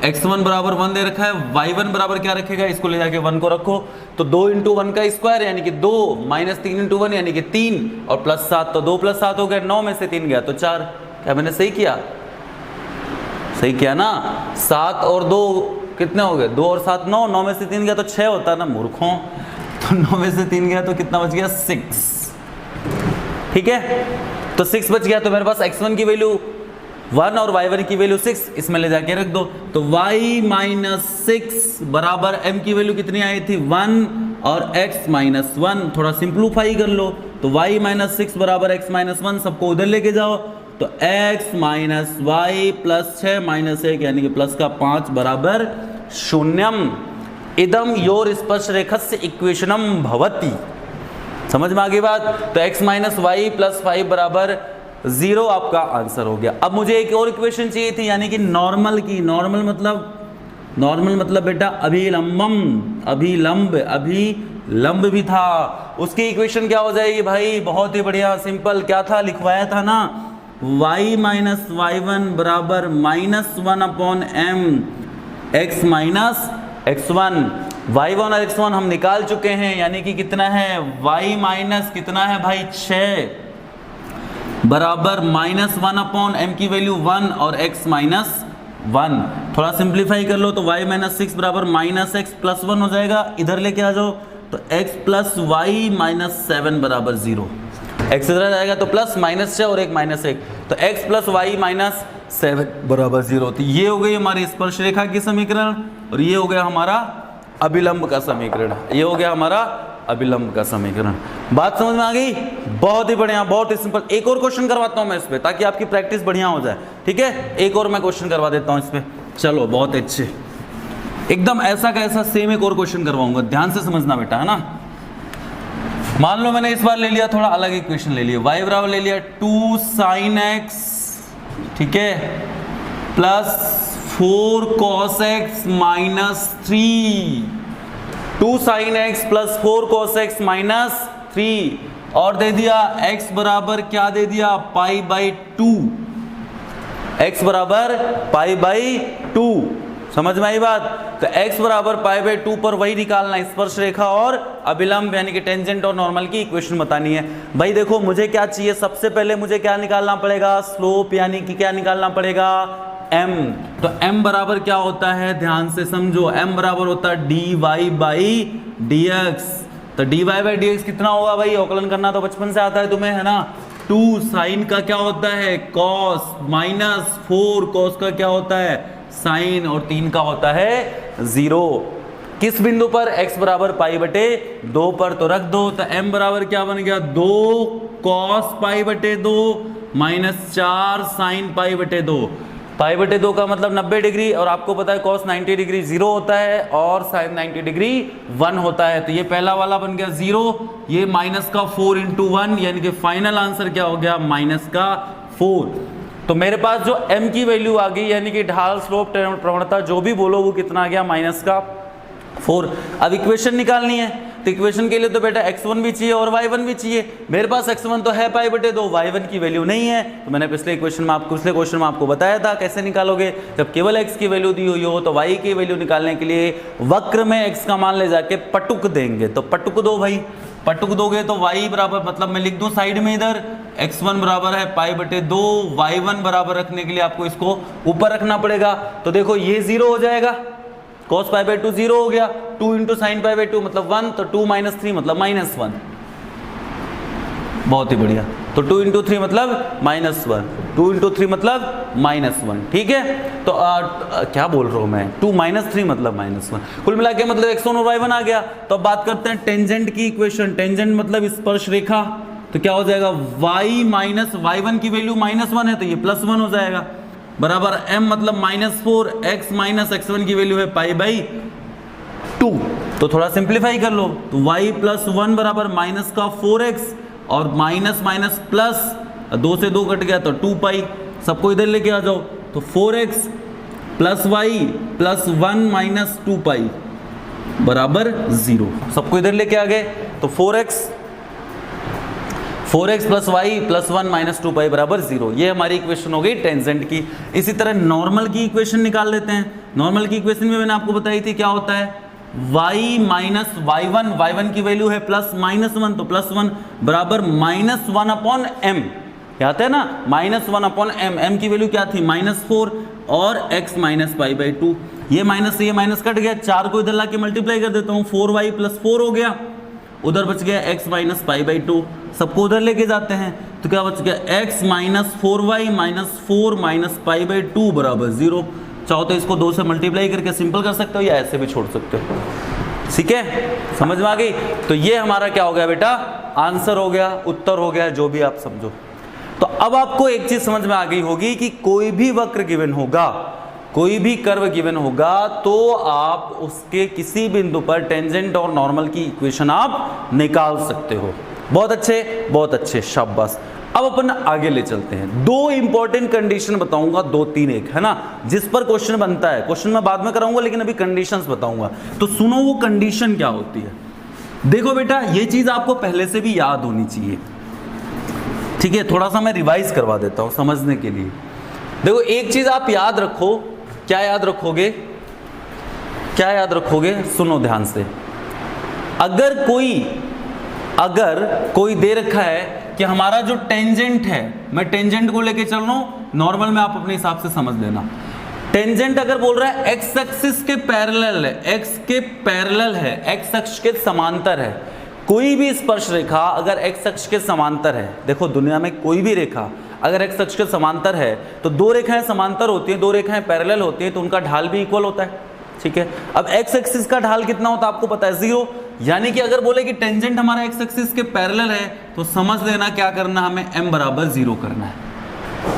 x1 बराबर 1 दे रखा है, y1 बराबर क्या रखेगा? इसको ले जाके 1 को रखो तो 2 इंटू 1 का स्क्वायर यानी कि 2 माइनस 3 इंटू 1 यानी कि 3 और प्लस 7, तो 2 प्लस 7 हो गया, 9 में से 3 गया तो 4। क्या मैंने सही किया? सही किया ना? 7 और 2 कितने हो गए? 2 और 7 9, 9 में से 3 गया तो 6 होता है ना मूर्खों। तो 9 में से 3 गया तो कितना बच गया? 6। ठीक है, तो 6 बच गया। तो मेरे पास x1 की वैल्यू 1 और y1 की वैल्यू 6, इसमें ले जाके रख दो। तो y माइनस 6 बराबर m की वैल्यू कितनी आई थी? 1 और x माइनस 1। थोड़ा सिंप्लीफाई कर लो तो y माइनस 6 बराबर x माइनस 1, सबको उधर लेके जाओ तो x minus Y plus 6 minus 1 यानी कि प्लस का 5 बराबर 0। इदम योर स्पर्श रेखस्य इक्वेशनम भवति। समझ में आ गई बात? तो x माइनस वाई प्लस 5 बराबर 0 आपका आंसर हो गया। अब मुझे एक और इक्वेशन चाहिए थी यानी कि नॉर्मल की। नॉर्मल मतलब बेटा अभिलंब भी था। उसकी इक्वेशन क्या हो जाएगी भाई? बहुत ही बढ़िया, सिंपल। क्या था? लिखवाया था ना, y माइनस y1 बराबर -1 upon m x minus x1। y1 और x1 हम निकाल चुके हैं यानी कि कितना है? y माइनस कितना है भाई? 6 बराबर -1 अपॉन m की वैल्यू 1 और x माइनस 1। थोड़ा सिंप्लीफाई कर लो तो y माइनस 6 बराबर माइनस x प्लस 1 हो जाएगा। इधर लेके आ जाओ तो x प्लस वाई माइनस 7 बराबर 0। x इधर जाएगा तो प्लस माइनस 6 और एक माइनस 1, तो x प्लस वाई माइनस 7 बराबर 0। तो ये हो गई हमारी स्पर्श रेखा की समीकरण और ये हो गया हमारा अभिलंब का समीकरण। ये हो गया हमारा अभिलंब का समीकरण। बात समझ में आ गई? बहुत ही बढ़िया, बहुत ही सिंपल। एक और क्वेश्चन करवाता हूं मैं इस पे ताकि आपकी प्रैक्टिस बढ़िया हो जाए। ठीक है, एक और मैं क्वेश्चन करवा देता हूं इस पे। चलो, बहुत अच्छे, एकदम ऐसा का ऐसा सेम एक और क्वेश्चन करवाऊंगा, ध्यान से समझना बेटा, है ना। मान लो मैंने इस बार ले लिया थोड़ा अलग इक्वेशन ले लिया, y बराबर ले लिया 2 sin x, ठीक है, plus 4 cos x minus 3। 2 sin x plus 4 cos x minus 3 और दे दिया x बराबर क्या दे दिया? Pi by 2। x बराबर पाई बाई 2। समझ में आई बात? तो x बराबर पाई बाई 2 पर वही निकालना, स्पर्श रेखा और अभिलंब यानी कि टेंजेंट और नॉर्मल की इक्वेशन बतानी है। भाई देखो, मुझे क्या चाहिए? सबसे पहले मुझे क्या निकालना पड़ेगा? स्लोप यानी कि क्या निकालना पड़ेगा? m। तो m बराबर क्या होता है? ध्यान से समझो, m बराबर होता है dy बाई dx। तो dy बाई dx कितना होगा भाई? अवकलन करना तो बचपन से आता है तुम्हें, है ना। 2 साइन का क्या होता है? cos, माइनस 4 cos का क्या होता है? साइन, और 3 का होता है 0। किस बिंदु पर? x बराबर पाई बटे 2 पर, तो रख दो। तो m बराबर क्या बन गया? 2 cos पाई बटे 2 माइनस 4 साइन पाई बटे 2। पाई बटे 2 का मतलब 90 डिग्री, और आपको पता है cos 90 डिग्री 0 होता है और साइन 90 डिग्री 1 होता है। तो ये पहला वाला बन गया 0, ये माइनस का 4 इंटू 1 यानी कि फाइनल आंसर क्या हो गया? माइनस का 4। तो मेरे पास जो m की वैल्यू आ गई यानी कि ढाल, स्लोप, प्रवणता जो भी बोलो वो कितना आ गया? माइनस का 4। अब इक्वेशन निकालनी है, तो इक्वेशन के लिए तो बेटा x1 भी चाहिए और y1 भी चाहिए। मेरे पास x1 तो है π/2, y1 की वैल्यू नहीं है। तो मैंने पिछले क्वेश्चन में आपको बताया था कैसे निकालोगे, जब केवल x की वैल्यू दी हुई हो तो y की वैल्यू निकालने के लिए वक्र में x का मान ले जाके पटुक देंगे। तो पटुक दो भाई, पटुक दोगे तो y बराबर, मतलब मैं लिख दूं साइड में इधर x1 बराबर है π/2, y1 बराबर रखने के लिए आपको इसको ऊपर रखना पड़ेगा। तो देखो ये 0 हो जाएगा, cos π/2 0 हो गया, 2 इंटू साइन π/2 मतलब 1, तो 2 - 3 मतलब -1। बहुत ही बढ़िया। तो 2 इंटू 3 मतलब -1, 2 इंटू 3 मतलब -1। ठीक है, तो क्या बोल रहा हूं मैं, 2 - 3 मतलब -1। कुल मिला के मतलब x1 और y1 आ गया। तो अब बात करते हैं टेंजेंट की इक्वेशन। टेंजेंट मतलब स्पर्श रेखा। तो क्या हो जाएगा, y माइनस y1 की वैल्यू -1 है तो ये +1 हो जाएगा, बराबर m मतलब -4, x माइनस x1 की वैल्यू है π/2। तो थोड़ा सिंप्लीफाई कर लो, तो y + 1 बराबर माइनस का 4x और माइनस माइनस प्लस, 2 से 2 कट गया तो 2π। सबको इधर लेके आ जाओ, तो 4x + y + 1 - 2π बराबर 0। सबको इधर लेके आ गए, तो 4x + y + 1 - 2π बराबर 0। ये हमारी इक्वेशन हो गई टेंजेंट की। इसी तरह नॉर्मल की इक्वेशन निकाल लेते हैं। नॉर्मल की इक्वेशन में मैंने आपको बताई थी क्या होता है, y माइनस y1 की वैल्यू है +-1, तो +1 बराबर -1/m। याद है ना, -1/m। m की वैल्यू क्या थी, -4 और x माइनस π/2। ये माइनस से ये माइनस कट गया, 4 को इधर ला के मल्टीप्लाई कर देता हूँ, 4y + 4 हो गया, उधर बच गया x माइनस π/2। सबको उधर लेके जाते हैं, तो क्या बच गया, x minus 4y minus 4 minus π/2 बराबर 0। चाहो तो इसको 2 से मल्टीप्लाई करके सिंपल कर सकते हो या ऐसे भी छोड़ सकते हो। ठीक है, समझ में आ गई। तो ये हमारा क्या हो गया बेटा, आंसर हो गया, उत्तर हो गया, जो भी आप समझो। तो अब आपको एक चीज समझ में आ गई होगी कि कोई भी वक्र गिवन होगा, कोई भी कर्व गिवन होगा, तो आप उसके किसी बिंदु पर टेंजेंट और नॉर्मल की इक्वेशन आप निकाल सकते हो। बहुत अच्छे, बहुत अच्छे, शाबाश। अब अपन आगे ले चलते हैं। 2 इंपॉर्टेंट कंडीशन बताऊंगा, 2-3 एक है ना, जिस पर क्वेश्चन बनता है। क्वेश्चन मैं बाद में कराऊंगा, लेकिन अभी कंडीशंस बताऊंगा। तो सुनो वो कंडीशन क्या होती है। देखो बेटा, ये चीज आपको पहले से भी याद होनी चाहिए। ठीक है, थोड़ा सा मैं रिवाइज करवा देता हूं समझने के लिए। देखो एक चीज आप याद रखो, क्या याद रखोगे, क्या याद रखोगे, सुनो ध्यान से। अगर कोई दे रखा है कि हमारा जो टेंजेंट है, मैं टेंजेंट को लेके चल रहा हूं, नॉर्मल में आप अपने हिसाब से समझ लेना। टेंजेंट अगर बोल रहा है एक्स एक्सिस के पैरेलल है, एक्स के पैरेलल है, एक्स अक्ष के समांतर है। कोई भी स्पर्श रेखा अगर एक्स अक्ष के समांतर है, देखो दुनिया में कोई भी रेखा अगर एक्स अक्ष के समांतर है तो 2 रेखाएं समांतर होती हैं, 2 रेखाएं पैरेलल होती हैं, तो उनका ढाल भी इक्वल होता है। ठीक है, अब एक्स एक्सिस का ढाल कितना होता है आपको पता है, 0। यानी कि अगर बोले कि टेंजेंट हमारा एक्स एक्सिस के पैरेलल है, तो समझ लेना क्या करना, हमें m बराबर 0 करना है।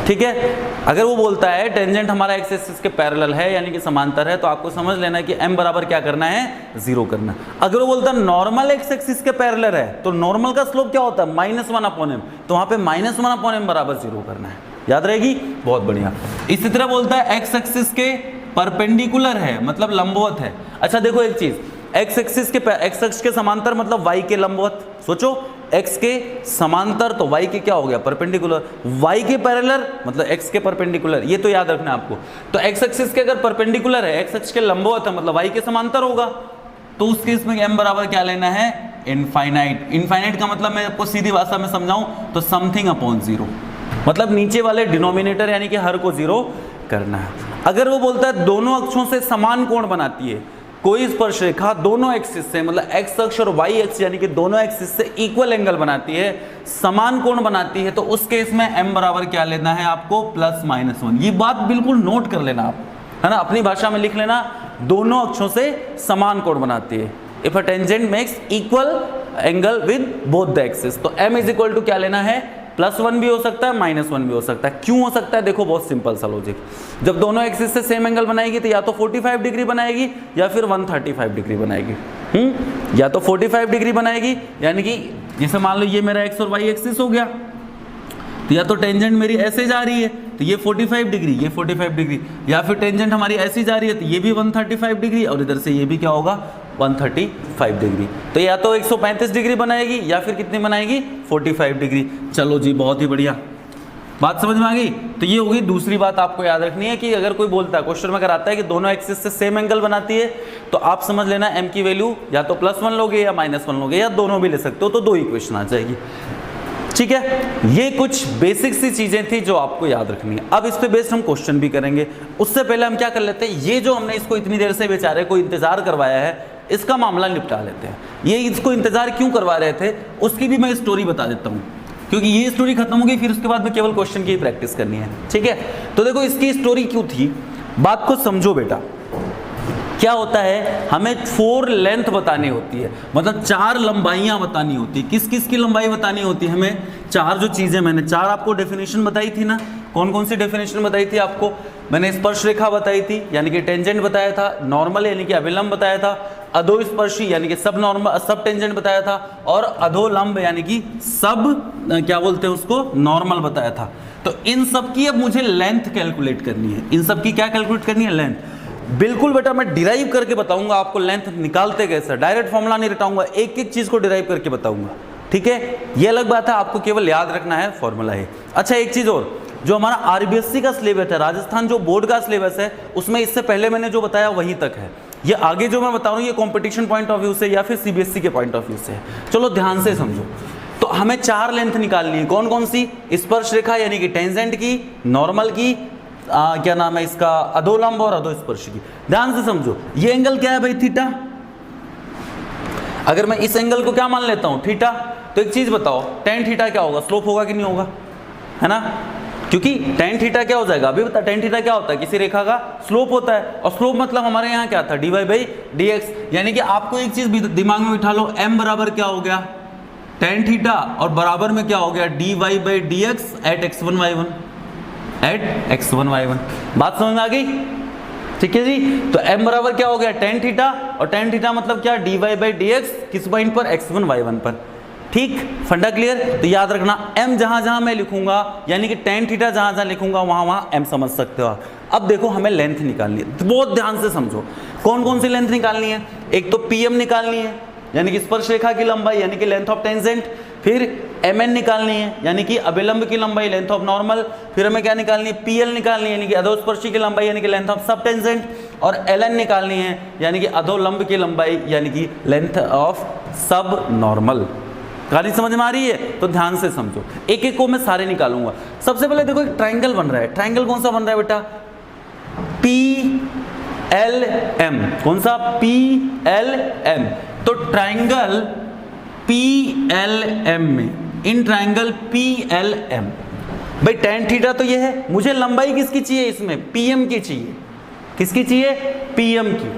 ठीक है, अगर वो बोलता है टेंजेंट हमारा एक्स एक्सिस के पैरेलल है यानी कि समांतर है, तो आपको समझ लेना कि m बराबर क्या करना है, 0 करना। अगर वो बोलता है नॉर्मल एक्स एक्सिस के पैरेलल है, तो नॉर्मल का स्लोप क्या होता है, -1/m, तो वहां पे -1/m बराबर 0 करना है। याद रहेगी, बहुत बढ़िया। इसी तरह बोलता है एक्स एक्सिस के परपेंडिकुलर है, मतलब लंबवत है। अच्छा देखो एक चीज, एक्स एक्स के समांतर मतलब y के लंबवत। सोचो, x के समांतर तो y के क्या हो गया, परपेंडिकुलर। y के पैरेलल मतलब x के परपेंडिकुलर, ये तो याद रखना है आपको। तो x एक्सिस के अगर परपेंडिकुलर है, x अक्ष के लंबवत है, मतलब y के समांतर होगा, तो उस केस में m बराबर क्या लेना है, इनफाइनाइट। इनफाइनाइट का मतलब मैं आपको सीधी भाषा में समझाऊं तो समथिंग अपॉन 0, मतलब नीचे वाले डिनोमिनेटर यानी कि हर को 0 करना है। अगर वो बोलता है दोनों अक्षों से समान कोण बनाती है, कोई स्पर्श रेखा दोनों एक्सिस से, मतलब एक्स अक्ष और वाई अक्ष यानी कि दोनों एक्सिस से इक्वल एंगल बनाती है, समान कोण बनाती है, तो उस केस में m बराबर क्या लेना है आपको, +-1। ये बात बिल्कुल नोट कर लेना आप, है ना, अपनी भाषा में लिख लेना, दोनों अक्षों से समान कोण बनाती है। If a tangent makes equal angle with both the axis, तो m इज इक्वल टू क्या लेना है, +1 भी हो सकता है, -1 भी हो सकता है। क्यों हो सकता है, देखो बहुत सिंपल सा लॉजिक। जब दोनों एक्सिस से सेम एंगल बनाएगी तो या तो 45 डिग्री बनाएगी या फिर 135 डिग्री बनाएगी। या तो 45 डिग्री बनाएगी, यानी कि जैसे मान लो ये मेरा एक्स और वाई एक्सिस हो गया, तो या तो टेंजेंट मेरी ऐसे जा रही है तो ये 45 डिग्री, ये 45 डिग्री, या फिर टेंजेंट हमारी ऐसी जा रही है तो ये भी 135 डिग्री, और इधर से ये भी क्या होगा, 135 डिग्री। तो या तो 135 डिग्री बनाएगी या फिर कितनी बनाएगी 45 डिग्री। चलो जी, बहुत ही बढ़िया, बात समझ में आ गई। तो ये होगी दूसरी बात आपको याद रखनी है कि अगर कोई बोलता है, क्वेश्चन में अगर आता है कि दोनों एक्सिस से सेम एंगल बनाती है, तो आप समझ लेना m की वैल्यू या तो +1 लोगे या -1 लोगे या दोनों भी ले सकते हो, तो 2 इक्वेशन आ जाएगी। ठीक है, ये कुछ बेसिक सी चीजें थी जो आपको याद रखनी है। अब इस पे बेस्ड हम क्वेश्चन भी करेंगे। उससे पहले हम क्या कर लेते हैं, ये जो हमने इसको इतनी देर से बेचारे को इंतजार करवाया है, इसका मामला निपटा लेते हैं। ये इसको इंतजार क्यों करवा रहे थे उसकी भी मैं स्टोरी बता देता हूँ, क्योंकि ये स्टोरी खत्म हो गई, फिर उसके बाद में केवल क्वेश्चन की प्रैक्टिस करनी है। ठीक है, तो देखो इसकी स्टोरी क्यों थी, बात को समझो बेटा। क्या होता है, हमें 4 लेंथ बतानी होती है, मतलब 4 लंबाइयां बतानी होती है। किस किस की लंबाई बतानी होती है हमें, 4 जो चीजें मैंने 4 आपको डेफिनेशन बताई थी ना, कौन कौन सी डेफिनेशन बताई थी आपको, मैंने स्पर्श रेखा बताई थी यानी कि टेंजेंट बताया था, नॉर्मल यानी कि अभिलंब बताया था, अधोस्पर्शी यानी कि सब नॉर्मल सब टेंजेंट बताया था, और अधोलंब यानी कि सब क्या बोलते हैं उसको, नॉर्मल बताया था। तो इन सब की अब मुझे लेंथ कैलकुलेट करनी है। इन सब की क्या कैलकुलेट करनी है, लेंथ। बिल्कुल बेटा, मैं डिराइव करके बताऊंगा आपको लेंथ निकालते कैसे, डायरेक्ट फॉर्मूला नहीं रटाऊंगा, एक एक चीज को डिराइव करके बताऊंगा। ठीक है, ये अलग बात है, आपको केवल याद रखना है फॉर्मूला है। अच्छा, एक चीज और, जो हमारा आरबीएससी का सिलेबस है, राजस्थान जो बोर्ड का सिलेबस है, उसमें इससे पहले मैंने जो बताया वहीं तक है। ये आगे जो मैं बता रहा हूँ ये कंपटीशन पॉइंट ऑफ व्यू से या फिर सीबीएसई के पॉइंट ऑफ व्यू से है। चलो ध्यान से समझो। तो हमें 4 लेंथ निकालनी है, कौन कौन सी, स्पर्श रेखा यानी कि टेंजेंट की, नॉर्मल की, क्या नाम है इसका, अधोलंब और अधोस्पर्श की। ध्यान से समझो, ये एंगल क्या है भाई, थीटा। अगर मैं इस एंगल को क्या मान लेता हूं, थीटा, तो एक चीज बताओ, tan थीटा क्या होगा, स्लोप होगा कि नहीं होगा, है ना, क्योंकि tan थीटा क्या हो जाएगा, अभी बता, tan थीटा क्या होता है, किसी रेखा का स्लोप होता है, और स्लोप मतलब हमारे यहाँ क्या था, dy/dx। यानी कि आपको एक चीज दिमाग में बिठा लो, m बराबर क्या हो गया, tan थीटा, और बराबर में क्या हो गया, dy/dx eight x1 y1 eight x1 y1। बात समझ में आ गई, ठीक है जी। तो m बराबर क्या हो गया, tan थीटा, और tan थीटा मतलब क्या, dy/dx, किस पॉइंट पर, x1 y1 पर। ठीक, फंडा क्लियर। तो याद रखना, m जहां जहां मैं लिखूंगा यानी कि tan थीटा जहां जहां लिखूंगा वहां वहां m समझ सकते हो। अब देखो हमें लेंथ निकालनी है, बहुत ध्यान से समझो, कौन कौन सी लेंथ निकालनी है। एक तो pm निकालनी है यानी कि स्पर्श रेखा की लंबाई यानी कि लेंथ ऑफ टेंजेंट, फिर mn निकालनी है यानी कि अभिलंब की लंबाई, लेंथ ऑफ नॉर्मल, फिर हमें क्या निकालनी है, pl निकालनी है यानी कि अधोस्पर्शी की लंबाई यानी कि लेंथ ऑफ सब टेंजेंट, और ln निकालनी है यानी कि अधोलंब की लंबाई यानी कि लेंथ ऑफ सब नॉर्मल। कहानी समझ में आ रही है, तो ध्यान से समझो, एक एक को मैं सारे निकालूंगा। सबसे पहले देखो एक ट्राइंगल बन रहा है, ट्राइंगल कौन सा बन रहा है बेटा, PLM, कौन सा, PLM। तो ट्राइंगल PLM में, इन ट्राइंगल PLM, भाई tan थीटा तो ये है, मुझे लंबाई किसकी चाहिए इसमें, PM की चाहिए, किसकी चाहिए, PM की।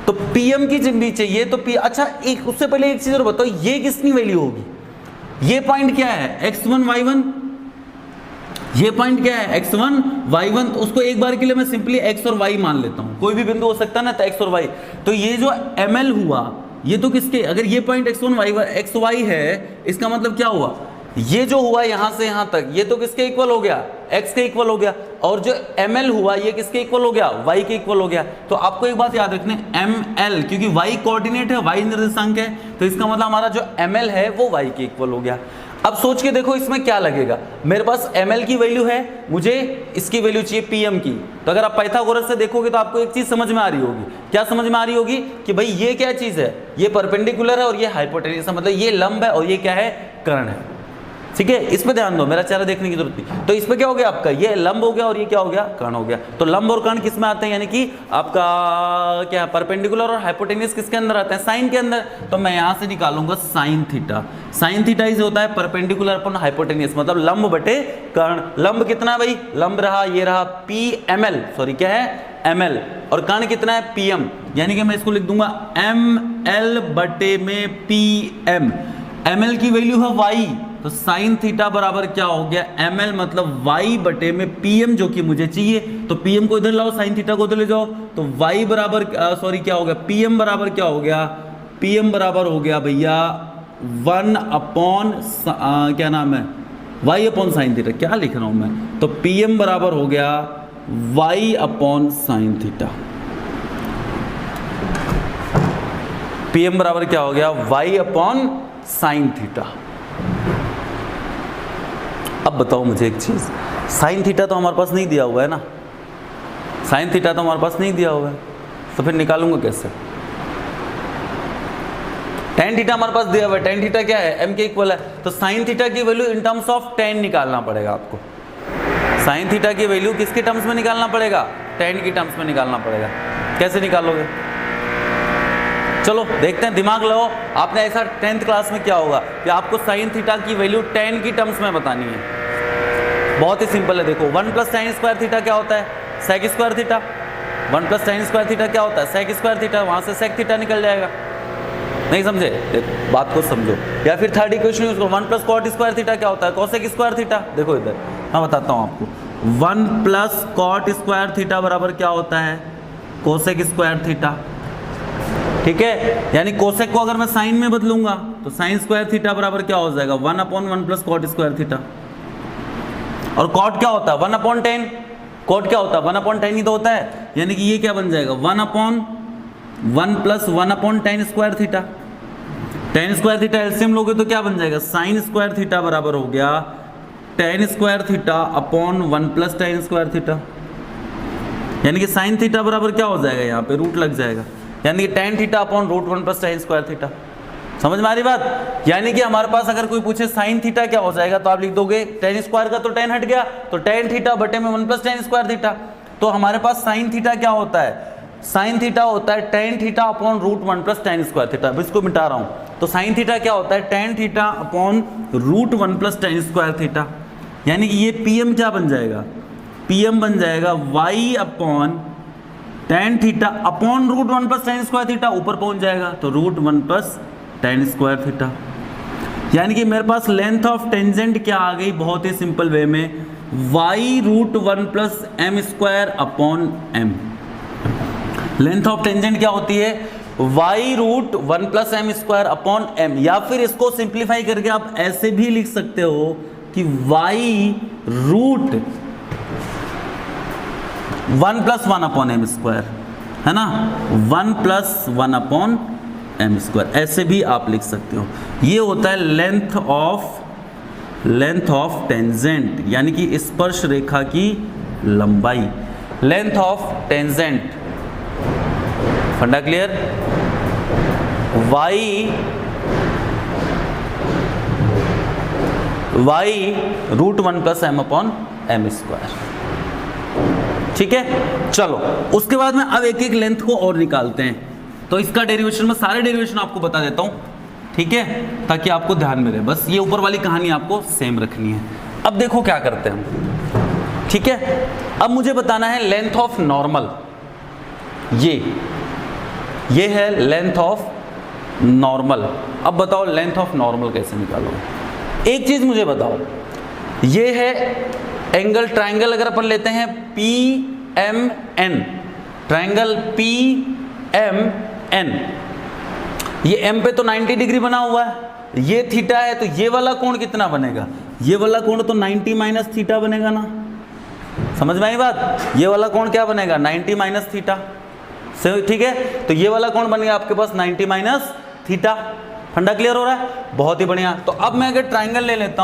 तो PM की भी चाहिए तो अच्छा, एक उससे पहले एक चीज और बताओ, ये किसकी वैल्यू होगी, ये पॉइंट क्या है, x1 y1, ये पॉइंट क्या है, x1 y1। तो उसको एक बार के लिए मैं सिंपली x और y मान लेता हूं, कोई भी बिंदु हो सकता है ना, तो x और y। तो ये जो ml हुआ, ये तो किसके, अगर ये पॉइंट x1 xy है, इसका मतलब क्या हुआ, ये जो हुआ यहां से यहां तक, ये तो किसके इक्वल हो गया, x के इक्वल हो गया, और जो ml हुआ ये किसके इक्वल हो गया, y के इक्वल हो गया। तो आपको एक बात याद रखनी, ml, क्योंकि y कोऑर्डिनेट है, y निर्देशांक है, तो इसका मतलब हमारा जो ml है वो y के इक्वल हो गया। अब सोच के देखो इसमें क्या लगेगा, मेरे पास ml की वैल्यू है, मुझे इसकी वैल्यू चाहिए pm की। तो अगर आप पाइथागोरस से देखोगे तो आपको एक चीज समझ में आ रही होगी, क्या समझ में आ रही होगी, कि भाई ये क्या चीज है, ये परपेंडिकुलर है और ये हाइपोटेन्यूस है, मतलब ये लंब है और ये क्या है, कर्ण है। ठीक है, इस पे ध्यान दो, मेरा चेहरा देखने की जरूरत नहीं। तो इस पे क्या हो गया आपका, ये लंब हो गया और ये क्या हो गया, कर्ण हो गया। तो लंब और कर्ण किस में आते हैं, यानी कि आपका क्या, परपेंडिकुलर और हाइपोटेन्यूस किसके अंदर आते हैं, साइन के अंदर। तो मैं यहां से निकालूंगा sine theta. Sine theta is होता है परपेंडिकुलर अपन हाइपोटेन्यूस, मतलब लंब बटे कर्ण। लंब कितना है भाई, लंब रहा, ये रहा PML, सॉरी क्या है, ML, और कर्ण कितना है, PM, यानी कि मैं इसको लिख दूंगा ML बटे में PM। ML की वैल्यू है y, तो साइन थीटा बराबर क्या हो गया, ML मतलब y बटे में PM, जो कि मुझे चाहिए। तो PM को इधर लाओ, साइन थीटा को उधर ले जाओ, तो y बराबर सॉरी क्या हो गया, PM बराबर क्या हो गया, PM बराबर हो गया भैया 1 अपॉन क्या नाम है, y अपॉन साइन थीटा। क्या लिख रहा हूं मैं, तो PM बराबर हो गया y upon sine theta. PM बराबर क्या हो गया, y अपॉन साइन थीटा। अब बताओ मुझे एक चीज, साइन थीटा तो हमारे पास नहीं दिया हुआ है ना, साइन थीटा तो हमारे पास नहीं दिया हुआ है, तो फिर निकालूंगा कैसे। टेन थीटा हमारे पास दिया हुआ है, टेन थीटा क्या है, m के इक्वल है, तो साइन थीटा की value in terms of ten निकालना पड़ेगा आपको। साइन थीटा की वैल्यू किसके टर्म्स में निकालना पड़ेगा, टेन की टर्म्स में निकालना पड़ेगा। कैसे निकालोगे, चलो देखते हैं, दिमाग लगाओ। आपने ऐसा 10th क्लास में क्या होगा कि आपको साइन थीटा की वैल्यू 10 की टर्म्स में बतानी है। बहुत ही सिंपल है, देखो 1 प्लस साइन स्क्वायर थीटा क्या होता है, sec square theta. 1 plus sine square theta क्या होता है, सेक स्क्वायर थीटा, वहां से सेक थीटा निकल जाएगा। नहीं समझे, देखो बात को समझो। या फिर थर्ड इक्वेशन यूज करो, 1 प्लस कॉट स्क्वायर थीटा क्या होता है, कोसेक स्क्वायर थीटा। देखो इधर मैं बताता हूँ आपको, 1 प्लस कॉट स्क्वायर थीटा बराबर क्या होता है, कोसेक स्क्वायर थीटा। ठीक है, यानी कोसेक को अगर मैं साइन में बदलूंगा तो साइन स्क्वायर थीटा बराबर क्या हो जाएगा, 1 upon 1 plus cot square theta. और कॉट क्या होता है, 1 अपॉन 10। कॉट क्या होता है, 1 अपॉन 10 ही तो होता है, यानी कि ये क्या बन जाएगा, 1 upon 1 plus 1 upon 10 square theta. 10 square theta LCM लोगे तो क्या बन जाएगा, साइन स्क्वायर थीटा बराबर हो गया 10 square theta upon 1 plus 10 square theta. यानी कि साइन थीटा बराबर क्या हो जाएगा, यहाँ पे रूट लग जाएगा, यानी कि tan theta upon root 1 plus tan square theta. समझ में आ रही बात। यानी कि हमारे पास अगर कोई पूछे साइन थीटा क्या हो जाएगा, तो आप लिख दोगे tan स्क्वायर का तो tan हट गया, तो tan थीटा बटे में 1 प्लस tan स्क्वायर थीटा। तो हमारे पास साइन थीटा क्या होता है, साइन थीटा होता है tan theta upon root 1 plus tan square theta. अब इसको मिटा रहा हूं, तो साइन थीटा क्या होता है, tan theta upon root 1 plus tan square theta. यानी कि ये PM क्या बन जाएगा, PM बन जाएगा y upon tan theta upon root 1 plus tan square theta, ऊपर पहुंच जाएगा तो root 1 plus tan square theta. यानी कि मेरे पास लेंथ ऑफ टेंजेंट क्या आ गई, बहुत ही सिंपल वे में, y root 1 plus m square upon m। Length of tangent क्या होती है, y root 1 plus m square upon m। या फिर इसको सिंप्लीफाई करके आप ऐसे भी लिख सकते हो कि y root 1 plus 1 upon M square, है ना, 1 प्लस 1 अपॉन एम स्क्वायर, ऐसे भी आप लिख सकते हो। ये होता है लेंथ ऑफ टेंजेंट, यानी कि स्पर्श रेखा की लंबाई, लेंथ ऑफ टेंजेंट। फंडा clear, y root 1 plus M upon M square. ठीक है, चलो उसके बाद में अब एक एक लेंथ को और निकालते हैं। तो इसका डेरिवेशन में सारे डेरिवेशन आपको बता देता हूं, ठीक है, ताकि आपको ध्यान में रहे। बस ये ऊपर वाली कहानी आपको सेम रखनी है। अब देखो क्या करते हैं हम, ठीक है। अब मुझे बताना है लेंथ ऑफ नॉर्मल, ये है लेंथ ऑफ नॉर्मल। अब बताओ लेंथ ऑफ नॉर्मल कैसे निकालोगे। एक चीज मुझे बताओ, ये है एंगल ट्रायंगल, अगर अपन लेते हैं PMN, ट्रायंगल PMN, ये M पे तो 90 डिग्री बना हुआ है, ये थीटा है, तो ये वाला कोण कितना बनेगा, ये वाला कोण तो 90 माइनस थीटा बनेगा ना। समझ में आई बात, ये वाला कोण क्या बनेगा, 90 माइनस थीटा। ठीक है, तो ये वाला कोण बन गया आपके पास 90 माइनस थीटा। फंडा क्लियर हो रहा है, बहुत ही बढ़िया। तो अब मैं अगर ट्रायंगल ले लेता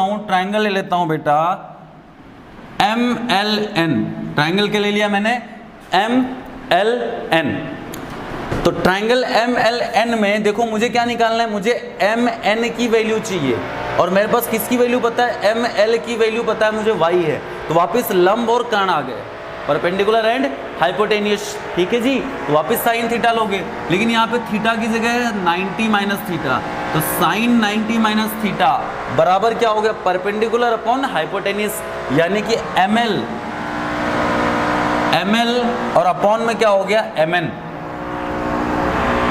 हूं, बेटा MLN, ट्रायंगल के ले लिया मैंने MLN। तो ट्रायंगल MLN में देखो मुझे क्या निकालना है, मुझे MN की वैल्यू चाहिए, और मेरे पास किसकी वैल्यू पता है, ML की वैल्यू पता है मुझे, y है। तो वापस लंब और कर्ण आ गए, परपेंडिकुलर एंड हाइपोटेनियस। ठीक है जी, तो वापस साइन थीटा लोगे, लेकिन यहाँ पे थीटा की जगह है 90 माइनस थीटा, तो साइन 90 माइनस थीटा बराबर क्या हो गया, परपेंडिकुलर अपॉन हाइपोटेनियस, यानी कि ML और अपॉन में क्या हो गया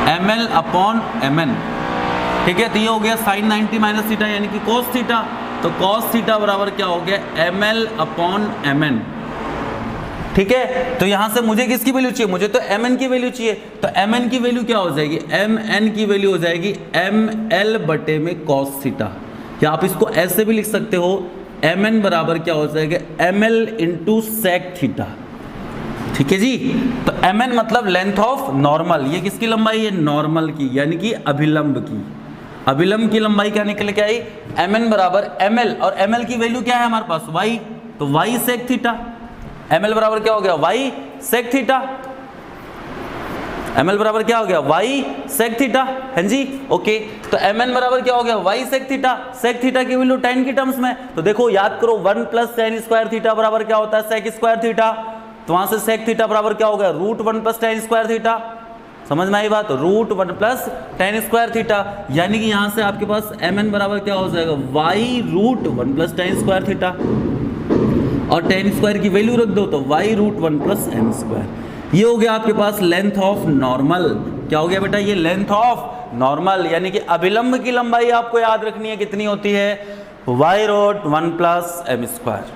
ML अपॉन MN। ठीक है, तो ये हो गया साइन 90 माइनस थीटा यानी कि कॉस थीटा, तो कॉस थीटा बराबर क्या हो गया ML अपॉन MN। ठीक है, तो यहां से मुझे किसकी वैल्यू चाहिए, मुझे तो MN की वैल्यू चाहिए, तो MN की वैल्यू क्या हो जाएगी, MN की वैल्यू हो जाएगी ML बटे में कॉस थीटा, या आप इसको ऐसे भी लिख सकते हो, MN बराबर क्या हो जाएगा ML इंटू सेक थीटा। ठीक है जी। तो mn मतलब लेंथ ऑफ नॉर्मल, ये किसकी लंबाई है? नॉर्मल की, यानी कि अभिलंब की। अभिलंब की लंबाई क्या निकल के आई? mn बराबर ml, और ml की वैल्यू क्या है हमारे पास? y, तो y सेक थीटा। ml बराबर क्या हो गया? y sec theta. ml बराबर क्या हो गया? y सेक थीटा, है जी। ओके, तो mn बराबर क्या हो गया? y sec theta. Sec theta की वैल्यू tan की टर्म्स में, तो देखो याद करो 1 प्लस tan स्क्वायर थीटा बराबर क्या होता है? Sec square theta. तो वहां से सेक थीटा बराबर क्या हो गया? Root 1 plus tan square theta. समझ में आई बात? Root 1 plus tan square theta, यानी कि यहां से आपके पास mn बराबर क्या हो जाएगा? y root 1 plus tan square theta, और tan स्क्वायर की वैल्यू रख दो तो y root 1 plus m square. ये हो गया आपके पास लेंथ ऑफ नॉर्मल। क्या हो गया बेटा? ये लेंथ ऑफ नॉर्मल, यानी कि अभिलंब की लंबाई आपको याद रखनी है, कितनी होती है? y root 1 plus m square,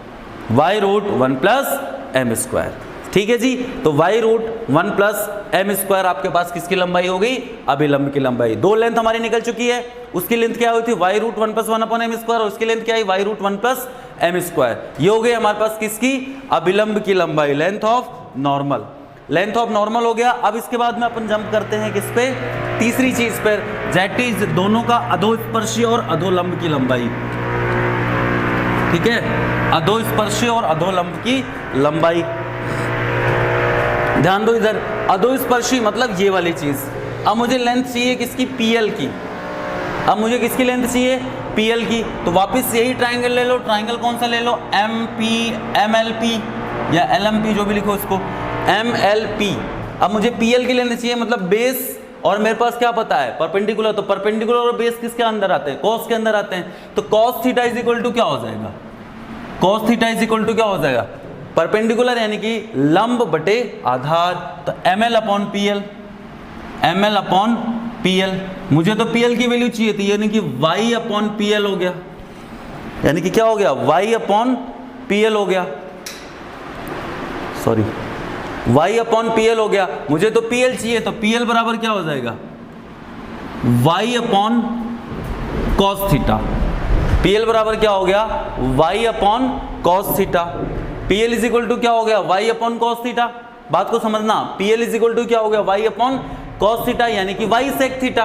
y root 1 plus m square. ठीक है जी। तो y root 1 plus m square आपके पास किसकी लंबाई हो गई? अभिलंब की लंबाई। दो लेंथ हमारी निकल चुकी है, उसकी लेंथ क्या हुई थी? y root 1 plus 1 upon m square, और उसकी लेंथ क्या है? y root 1 plus m square. ये हो गई हमारे पास किसकी? अभिलंब की लंबाई, length of normal. Length of normal हो गया। अब इसके बाद में अपन जंप करते हैं किस पे? तीसरी चीज पर, दैट इज दोनों का अधोस्पर्शी और अधोलंब की लंबाई। ठीक है, अधोस्पर्शी और अधोलंब की लंबाई। ध्यान दो इधर, अधोस्पर्शी मतलब ये वाली चीज। अब मुझे लेंथ चाहिए किसकी? पीएल की। अब मुझे किसकी लेंथ चाहिए? पीएल की। तो वापस यही ट्राइंगल ले लो। ट्राइंगल कौन सा ले लो? एमपी, एमएलपी या एलएमपी, जो भी लिखो इसको, एमएलपी। अब मुझे पीएल की लेंथ चाहिए, मतलब बेस, और मेरे पास क्या पता है? परपेंडिकुलर। तो परपेंडिकुलर और बेस किसके अंदर आते हैं? कॉस के अंदर आते हैं। तो cos theta is equal to क्या हो जाएगा? Cos theta is equal to क्या हो जाएगा? परपेंडिकुलर यानी कि लंब बटे आधार, तो ml upon PL, ml upon PL. मुझे तो पीएल की वैल्यू चाहिए थी, यानी कि y अपॉन पीएल हो गया, यानी कि क्या हो गया? y अपॉन पीएल हो गया, सॉरी y अपॉन पीएल हो गया। मुझे तो पीएल चाहिए, तो पीएल बराबर क्या हो जाएगा? y upon cos theta. PL बराबर क्या हो गया? y upon cos theta. PL is equal to क्या हो गया? y upon cos theta. बात को समझना, PL इज इक्वल टू क्या हो गया? y अपॉन कॉस थीटा, यानी कि y सेक थीटा।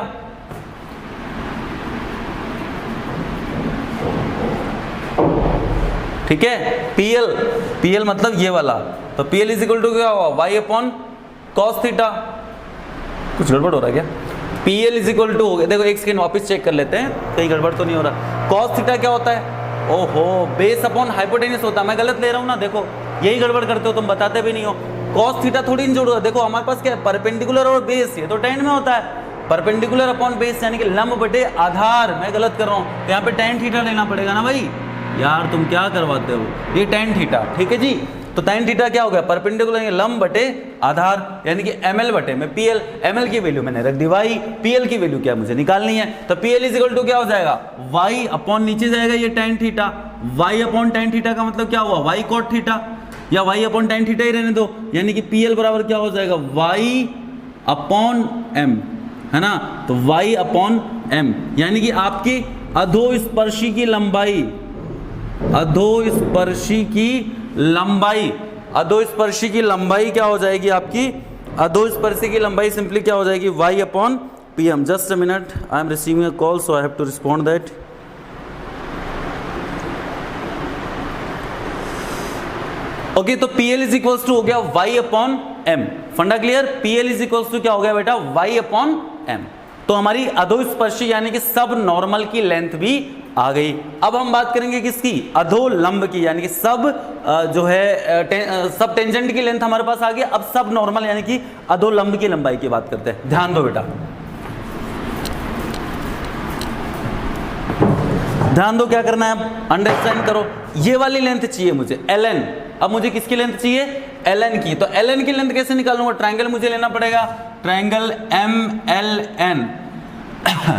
ठीक है, PL मतलब ये वाला, तो PL इज इक्वल टू क्या होगा? y upon cos theta. कुछ गड़बड़ हो रहा है क्या? PL इज इक्वल टू हो गया, देखो एक सेकंड वापस चेक कर लेते हैं, कहीं गड़बड़ तो नहीं हो रहा। कॉस थीटा क्या होता है? ओहो, बेस अपॉन हाइपोटेन्यूस होता है। मैं गलत ले रहा हूँ ना, देखो यही गड़बड़ करते हो तुम, बताते भी नहीं हो। कॉस थीटा थोड़ी नहीं जोड़ो, देखो हमारे पास क्या है? परपेंडिकुलर और बेस, ये तो tan में होता है। परपेंडिकुलर अपॉन बेस यानी कि लंब बटे आधार। मैं गलत कर रहा हूँ, तो यहाँ पे tan थीटा लेना पड़ेगा ना भाई। यार तुम क्या करवाते हो? ये tan थीटा। ठीक है जी। तो tan थीटा क्या हो गया? परपेंडिकुलर यानी लंब बटे आधार, यानी कि ml बटे में pl। ml की वैल्यू मैंने रख दी y, pl की वैल्यू क्या मुझे निकालनी है? तो pl इज इक्वल टू क्या हो जाएगा? y अपॉन नीचे जाएगा ये tan theta. y upon tan theta का मतलब क्या हुआ? y cot थीटा, या y अपॉन tan थीटा ही रहने दो, यानी कि pl बराबर क्या हो जाएगा? y अपॉन m, है ना। तो y अपॉन m, यानी कि आपकी अधोस्पर्शी की लंबाई, अधोस्पर्शी की लंबाई, अधोस्पर्शी की लंबाई क्या हो जाएगी आपकी? अधोस्पर्शी की लंबाई सिंपली क्या हो जाएगी? y upon pm। Just a minute, I am receiving a call, so I have to respond that. Okay, तो PL इज इक्वल्स टू हो गया y अपॉन m। फंडा clear? PL is equals to क्या हो गया बेटा? y upon m। तो हमारी अधोस्पर्शी यानी कि सब नॉर्मल की लेंथ भी आ गई। अब हम बात करेंगे किसकी? अधोलंब की, यानी कि सब जो है सब टेंजेंट की लेंथ हमारे पास आ गई। अब सब नॉर्मल यानी कि अधोलंब की लंबाई की बात करते हैं। ध्यान दो बेटा, ध्यान दो, क्या करना है अब? अंडरस्टैंड करो। ये वाली लेंथ चाहिए मुझे, ln। अब मुझे किसकी लेंथ चाहिए? ln की। तो ln की लेंथ कैसे निकालूंगा? ट्रायंगल मुझे लेना पड़ेगा, ट्रायंगल MLN।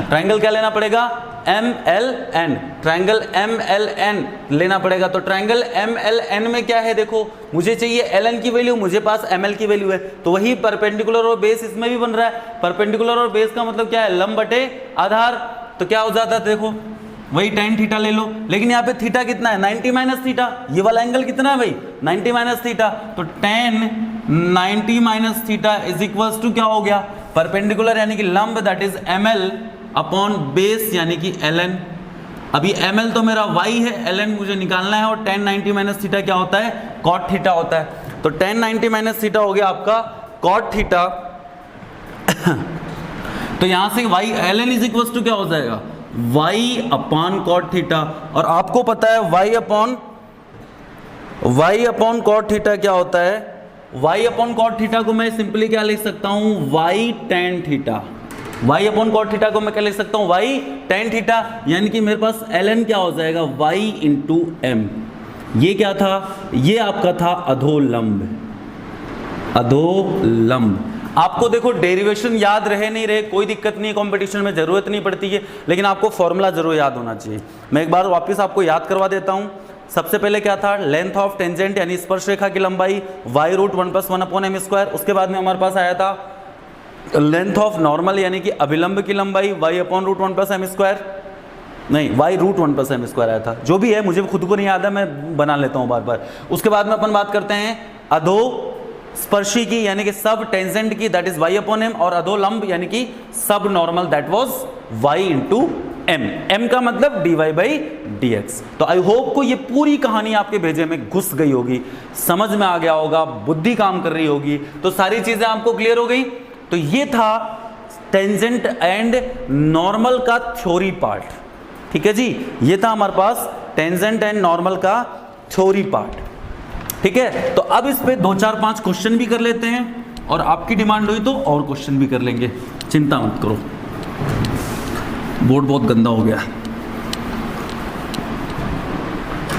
ट्रायंगल क्या लेना पड़ेगा? MLN। ट्रायंगल MLN लेना पड़ेगा। तो ट्रायंगल MLN में क्या है? देखो मुझे चाहिए ln की वैल्यू, मुझे पास ml की वैल्यू है, तो वही परपेंडिकुलर और बेस इसमें भी बन रहा है। परपेंडिकुलर और बेस का मतलब क्या है? लंब बटे आधार। तो क्या हो जाता है? देखो वही tan थीटा ले लो, लेकिन यहाँ पे थीटा कितना है? 90 माइनस थीटा। ये वाला एंगल कितना है भाई? 90 माइनस थीटा। तो tan 90 minus theta is equals to क्या हो गया, परपेंडिकुलर यानी कि लंब, that is ml upon base यानी कि ln। अभी ml तो मेरा y है, ln मुझे निकालना है, और tan 90 माइनस थीटा क्या होता है, cot थीटा होता है। तो tan 90 माइनस थीटा हो गया आपका cot थीटा। तो यहां से y ln is equals to क्या हो जाएगा, y अपॉन cot थीटा। और आपको पता है y अपॉन cot थीटा क्या होता है, y अपॉन cot थीटा को मैं सिंपली क्या लिख सकता हूं, y tan theta. y upon cot theta को मैं क्या लिख सकता हूं, y tan थीटा, यानी कि मेरे पास ln क्या हो जाएगा, y इंटू m। ये क्या था, ये आपका था अधोलंब। अधोलंब आपको देखो डेरिवेशन याद रहे नहीं रहे कोई दिक्कत नहीं है, कंपटीशन में जरूरत नहीं पड़ती है, लेकिन आपको फॉर्मूला जरूर याद होना चाहिए। मैं एक बार वापस आपको याद करवा देता हूं। सबसे पहले क्या था, लेंथ ऑफ टेंजेंट यानी स्पर्श रेखा की लंबाई y root 1 + 1 upon m square. उसके बाद में हमारे पास आया था लेंथ ऑफ नॉर्मल यानी कि अभिलंब की लंबाई y upon root 1 + m square, नहीं y रूट 1 + m स्क्वायर आया था, जो भी है मुझे खुद को नहीं याद है, मैं बना लेता हूं बार बार। उसके बाद में अपन बात करते हैं अधो स्पर्शी की यानी कि सब टेंजेंट की, that is y upon m, और अधोलंब यानी कि सब normal, that was y into m। m का मतलब dy/dx। तो आई होप को ये पूरी कहानी आपके भेजे में घुस गई होगी, समझ में आ गया होगा, बुद्धि काम कर रही होगी, तो सारी चीजें आपको क्लियर हो गई। तो ये था टेंजेंट एंड नॉर्मल का थ्योरी पार्ट, ठीक है जी, ये था हमारे पास टेंजेंट एंड नॉर्मल का थ्योरी पार्ट, ठीक है। तो अब इस पे 2 4 5 क्वेश्चन भी कर लेते हैं, और आपकी डिमांड हुई तो और क्वेश्चन भी कर लेंगे, चिंता मत करो। बोर्ड बहुत गंदा हो गया,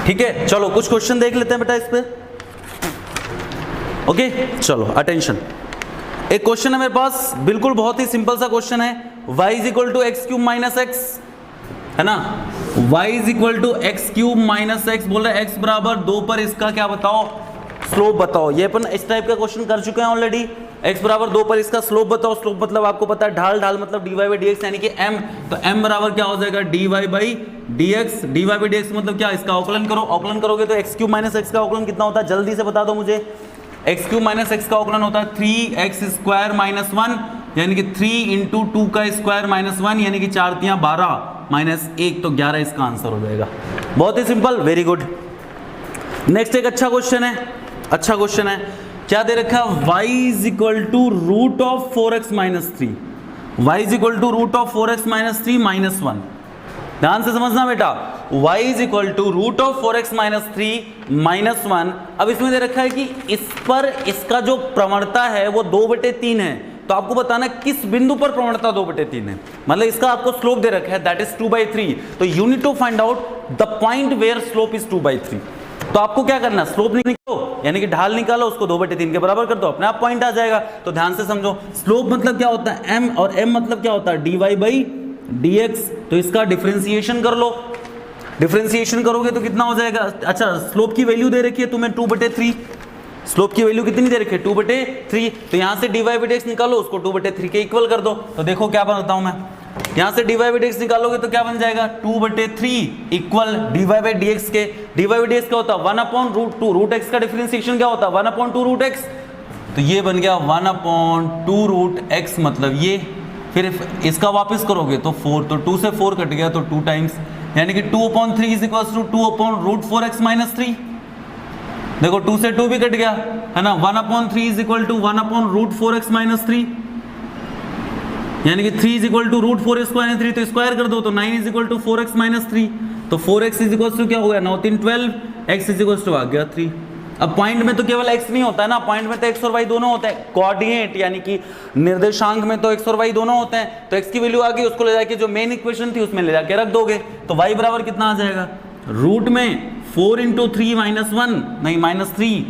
ठीक है। चलो कुछ क्वेश्चन देख लेते हैं बेटा इस पे, ओके। चलो अटेंशन, एक क्वेश्चन है मेरे पास, बिल्कुल बहुत ही सिंपल सा क्वेश्चन है, y is equal to X cube minus X, है ना, y is equal to X cube minus X, बोल रहे x बराबर 2 पर इसका क्या बताओ, स्लोप बताओ। ये अपन इस टाइप का क्वेश्चन कर चुके हैं ऑलरेडी, x बराबर 2 पर इसका स्लोप बताओ। स्लोप मतलब आपको पता है ढाल, ढाल मतलब dy/dx यानी कि m, तो m बराबर क्या हो जाएगा dy/dx। dy/dx मतलब क्या, इसका अवकलन करो, अवकलन करोगे तो x क्यूब माइनस एक्स का अवकलन कितना होता है, जल्दी से बता दो मुझे। एक्स क्यूब माइनस एक्स का अवकलन होता है 3x स्क्वायर माइनस 1, यानी कि 3 इंटू 2 का स्क्वायर माइनस 1, यानी कि 4 3 12 माइनस 1, तो 11 इसका आंसर हो जाएगा। बहुत ही सिंपल, वेरी गुड। नेक्स्ट एक अच्छा क्वेश्चन है, अच्छा क्वेश्चन है, क्या दे रखा है, y is equal to root of 4x minus 3, y is equal to root of 4x minus 3 minus 1। ध्यान से समझना बेटा, y is equal to root of 4x minus 3 minus 1। अब इसमें दे रखा है कि इस पर इसका जो प्रवणता है वो 2/3 है, तो आपको बताना किस बिंदु पर प्रवणता 2/3 है, मतलब इसका आपको स्लोप दे रखा है दैट इज 2/3। तो you need to find out the point where slope is 2/3। तो आपको क्या करना, स्लोप निकालो यानी कि ढाल निकालो, उसको 2/3 के बराबर कर दो, अपने आप पॉइंट आ जाएगा। तो ध्यान से समझो, स्लोप मतलब क्या होता है m, और m मतलब क्या होता है dy/dx। तो इसका डिफरेंशिएशन कर लो, डिफरेंशिएशन करोगे तो कितना हो जाएगा, अच्छा स्लोप की वैल्यू दे रखी है तुम्हें 2/3, स्लोप की वैल्यू कितनी दे रखी है 2/3, तो यहां से dy/dx निकालो, उसको 2/3 के इक्वल कर दो। तो देखो क्या बनाता हूं मैं, यहां से dy/dx निकालोगे तो क्या बन जाएगा 2/3 इक्वल dy/dx के, dy/dx क्या होता है 1/√2, रूट x का डिफरेंशिएशन क्या होता है 1/2√x, तो ये बन गया 1/2√x, मतलब ये, फिर इसका वापस करोगे तो 4, तो 2 से 4 कट गया तो 2 टाइम्स, यानी कि 2/3 is equal to 2/√4x minus 3। देखो 2 से 2 भी कट गया, है ना, 1/3 is equal to 1/√4x minus 3, यानी कि 3 is equal to √4x minus 3, तो स्क्वायर कर दो तो 9 is equal to 4x minus 3, तो 4x इज इक्वल टू क्या हो गया 9 3 12, x इज इक्वल टू आ गया 3। अब पॉइंट में तो केवल x नहीं होता है ना, पॉइंट में तो x और y दोनों होते हैं, कोऑर्डिनेट यानी कि निर्देशांक में तो x और y दोनों होते हैं। तो x की वैल्यू आ गई, उसको ले जाके जो मेन इक्वेशन थी उसमें ले जाके रख दोगे, तो y बराबर कितना आ जाएगा, रूट में 4 इंटू 3 माइनस 1, नहीं माइनस 3,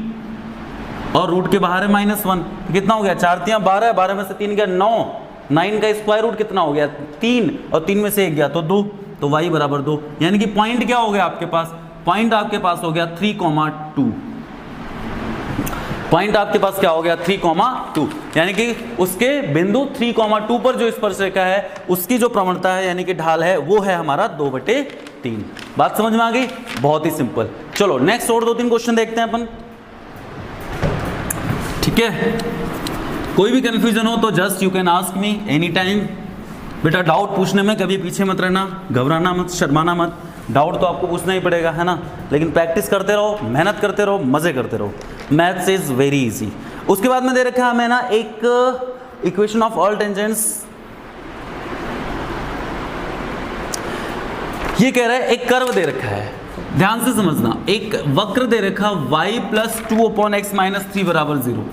और रूट के बाहर है माइनस 1, तो कितना हो गया 4 3 12, 12 में से 3 गया 9, 9 का स्क्वायर रूट कितना हो गया 3, और 3 में से 1 गया तो 2, तो y बराबर 2, यानी कि पॉइंट क्या हो गया आपके पास, पॉइंट आपके पास हो गया 3,2, पॉइंट आपके पास क्या हो गया 3,2, यानी कि उसके बिंदु 3,2 पर जो स्पर्शरेखा है उसकी जो प्रवणता है यानी कि ढाल है वो है हमारा 2/3। बात समझ में आ गई, बहुत ही सिंपल। चलो नेक्स्ट और 2-3 क्वेश्चन देखते हैं अपन। ठीक है, कोई भी कंफ्यूजन हो तो just you can ask me any time. बेटा डाउट पूछने में कभी पीछे मत रहना, घबराना मत, शर्माना मत। डाउट तो आपको पूछना ही पड़ेगा, है ना, लेकिन प्रैक्टिस करते रहो, मेहनत करते रहो, मजे करते रहो। Maths is very easy. उसके बाद में दे रखा है हमें ना एक इक्वेशन ऑफ ऑल टेंजेंट्स। ये कह रहा है एक कर्व दे रखा है, ध्यान से समझना, एक वक्र दे रखा y प्लस 2/x माइनस 3 बराबर 0।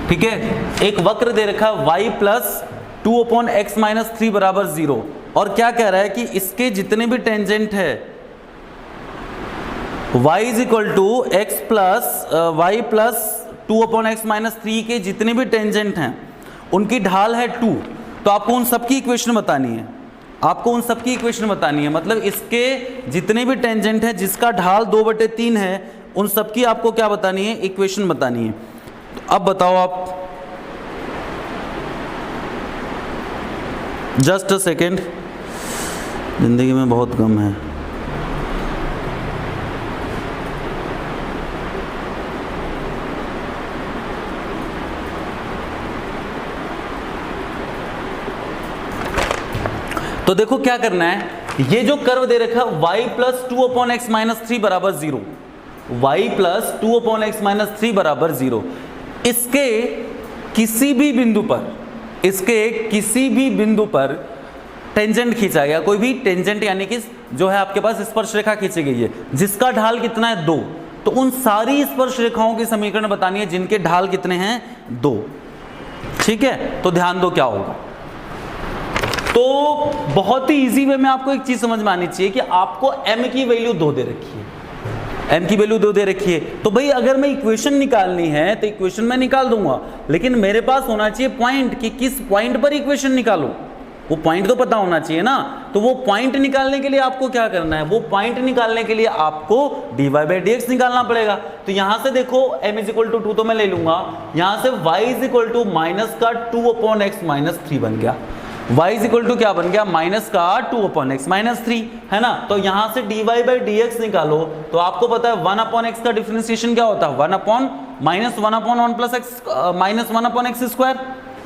ठीक है, एक वक्र दे रखा y प्लस 2/x माइनस 3 बराबर 0, और क्या कह रहा है कि इसके जितने भी टेंजेंट है y is equal to x plus y plus 2/x minus 3 के जितने भी टेंजेंट हैं उनकी ढाल है 2। तो आपको उन सबकी इक्वेशन बतानी है, आपको उन सबकी इक्वेशन बतानी है, मतलब इसके जितने भी टेंजेंट है जिसका ढाल 2/3 है उन सबकी आपको क्या बतानी है, इक्वेशन बतानी है। तो अब बताओ आप, जस्ट अ सेकेंड, जिंदगी में बहुत गम है। तो देखो क्या करना है, ये जो कर्व दे रखा है y प्लस 2/x माइनस 3 बराबर 0, y प्लस 2/x माइनस 3 बराबर 0, इसके किसी भी बिंदु पर, इसके किसी भी बिंदु पर टेंजेंट खींचा गया, कोई भी टेंजेंट यानी कि जो है आपके पास स्पर्श रेखा खींची गई है जिसका ढाल कितना है 2, तो उन सारी स्पर्श रेखाओं की समीकरण बतानी है जिनके ढाल कितने हैं 2। ठीक है, तो ध्यान दो क्या होगा। तो बहुत ही इजी वे में आपको एक चीज समझ में आनी चाहिए कि आपको m की वैल्यू 2 दे रखी है, m की वैल्यू 2 दे रखी है, तो भाई अगर मैं इक्वेशन निकालनी है तो इक्वेशन मैं निकाल दूंगा, लेकिन मेरे पास होना चाहिए पॉइंट कि किस पॉइंट पर इक्वेशन निकालूं, वो पॉइंट तो पता होना चाहिए ना। तो वो पॉइंट निकालने के लिए आपको क्या करना है, वो पॉइंट निकालने के लिए आपको dy/dx निकालना पड़ेगा। तो यहां से देखो m इज इक्वल टू 2 तो मैं ले लूंगा, यहां से y is equal to minus का 2/x माइनस 3 बन गया, y इज इक्वल टू क्या बन गया, माइनस का 2/x माइनस 3, है ना। तो यहां से dy/dx निकालो तो आपको पता है 1/x का डिफरेंशिएशन क्या होता है, 1 minus 1/1 plus x minus 1/x square.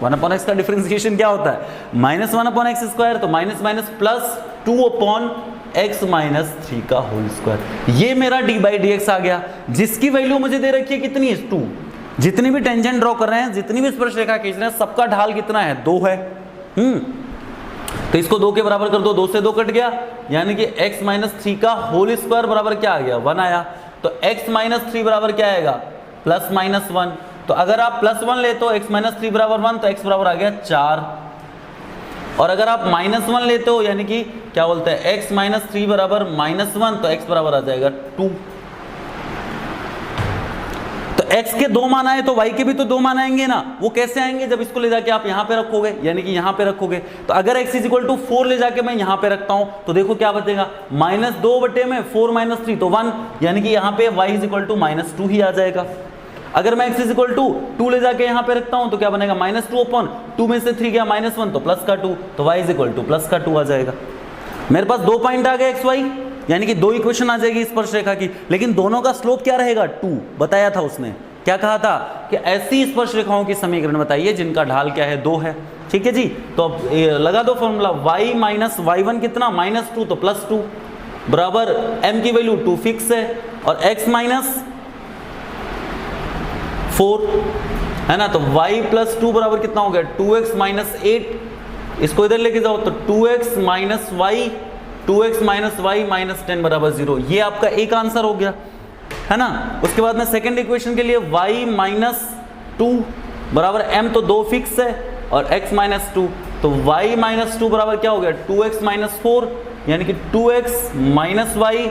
1/x का डिफरेंशिएशन क्या होता है, माइनस 1/x स्क्वायर, तो minus minus plus 2/x minus 3 का होल स्क्वायर। ये मेरा dy/dx आ गया, जिसकी वैल्यू मुझे दे रखी है कितनी है 2। जितनी भी टेंजेंट ड्रॉ कर रहे हैं, जितनी भी स्पर्श रेखा खींच रहे हैं, सबका ढाल कितना है 2 है। तो इसको 2 के बराबर कर दो, 2 से 2 कट गया, यानी कि x माइनस 3 का होल स्क्वायर बराबर क्या आ गया 1 आया। तो x माइनस 3 बराबर क्या आएगा, प्लस माइनस 1। तो अगर आप प्लस 1 लेते हो x माइनस 3 बराबर 1, तो x बराबर आ गया 4। और अगर आप माइनस 1 लेते हो, यानी कि क्या बोलते हैं x माइनस 3 बराबर माइनस 1, तो x बराबर आ जाएगा 2। तो x के 2 मान आए तो y के भी तो 2 मान आएंगे ना। वो कैसे आएंगे, जब इसको ले जाके आप यहाँ पे रखोगे, यानी कि यहाँ पे रखोगे। तो अगर x इज इक्वल टू 4 ले जाके मैं यहाँ पे रखता हूँ तो देखो क्या बचेगा, माइनस 2 बटे में 4 माइनस 3 तो 1, यानी कि यहाँ पे y is equal to minus 2 ही आ जाएगा। अगर मैं x इज इक्वल टू 2 ले जाके यहाँ पे रखता हूँ तो क्या बनेगा, माइनस 2/2 में से 3 गया माइनस 1, तो प्लस का 2, तो y is equal two plus का 2 आ जाएगा। मेरे पास 2 पॉइंट आ गए x y, यानी कि 2 इक्वेशन आ जाएगी स्पर्श रेखा की, लेकिन दोनों का स्लोप क्या रहेगा 2। बताया था उसने, क्या कहा था कि ऐसी स्पर्श रेखाओं की समीकरण बताइए जिनका ढाल क्या है 2 है। ठीक है जी, तो अब लगा दो फॉर्मूला, y माइनस y1 कितना माइनस 2, तो प्लस 2 बराबर m की वैल्यू 2 फिक्स है, और x माइनस 4, है ना। तो y प्लस 2 बराबर कितना हो गया 2x माइनस 8। इसको इधर लेके जाओ तो 2x minus y, 2x minus y minus 10 बराबर 0। ये आपका एक आंसर हो गया, है ना। उसके बाद में सेकंड इक्वेशन के लिए y माइनस 2 बराबर m, तो 2 फिक्स है, और x माइनस 2, तो y माइनस 2 बराबर क्या हो गया 2x माइनस 4, यानी कि 2x माइनस वाई,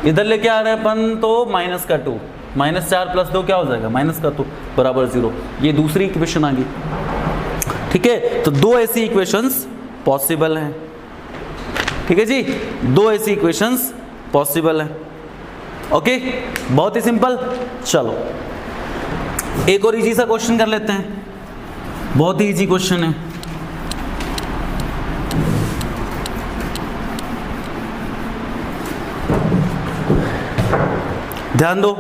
इधर लेके आ रहे हैं अपन तो माइनस का 2, माइनस 4 प्लस 2 क्या हो जाएगा माइनस का 2 बराबर 0। ये दूसरी इक्वेशन आ गई। ठीक है, तो 2 ऐसी इक्वेशंस पॉसिबल हैं। ठीक है जी, 2 ऐसी इक्वेशंस पॉसिबल हैं। ओके, बहुत ही सिंपल। चलो एक और इजी सा क्वेश्चन कर लेते हैं, बहुत ही इजी क्वेश्चन है। ध्यान दो,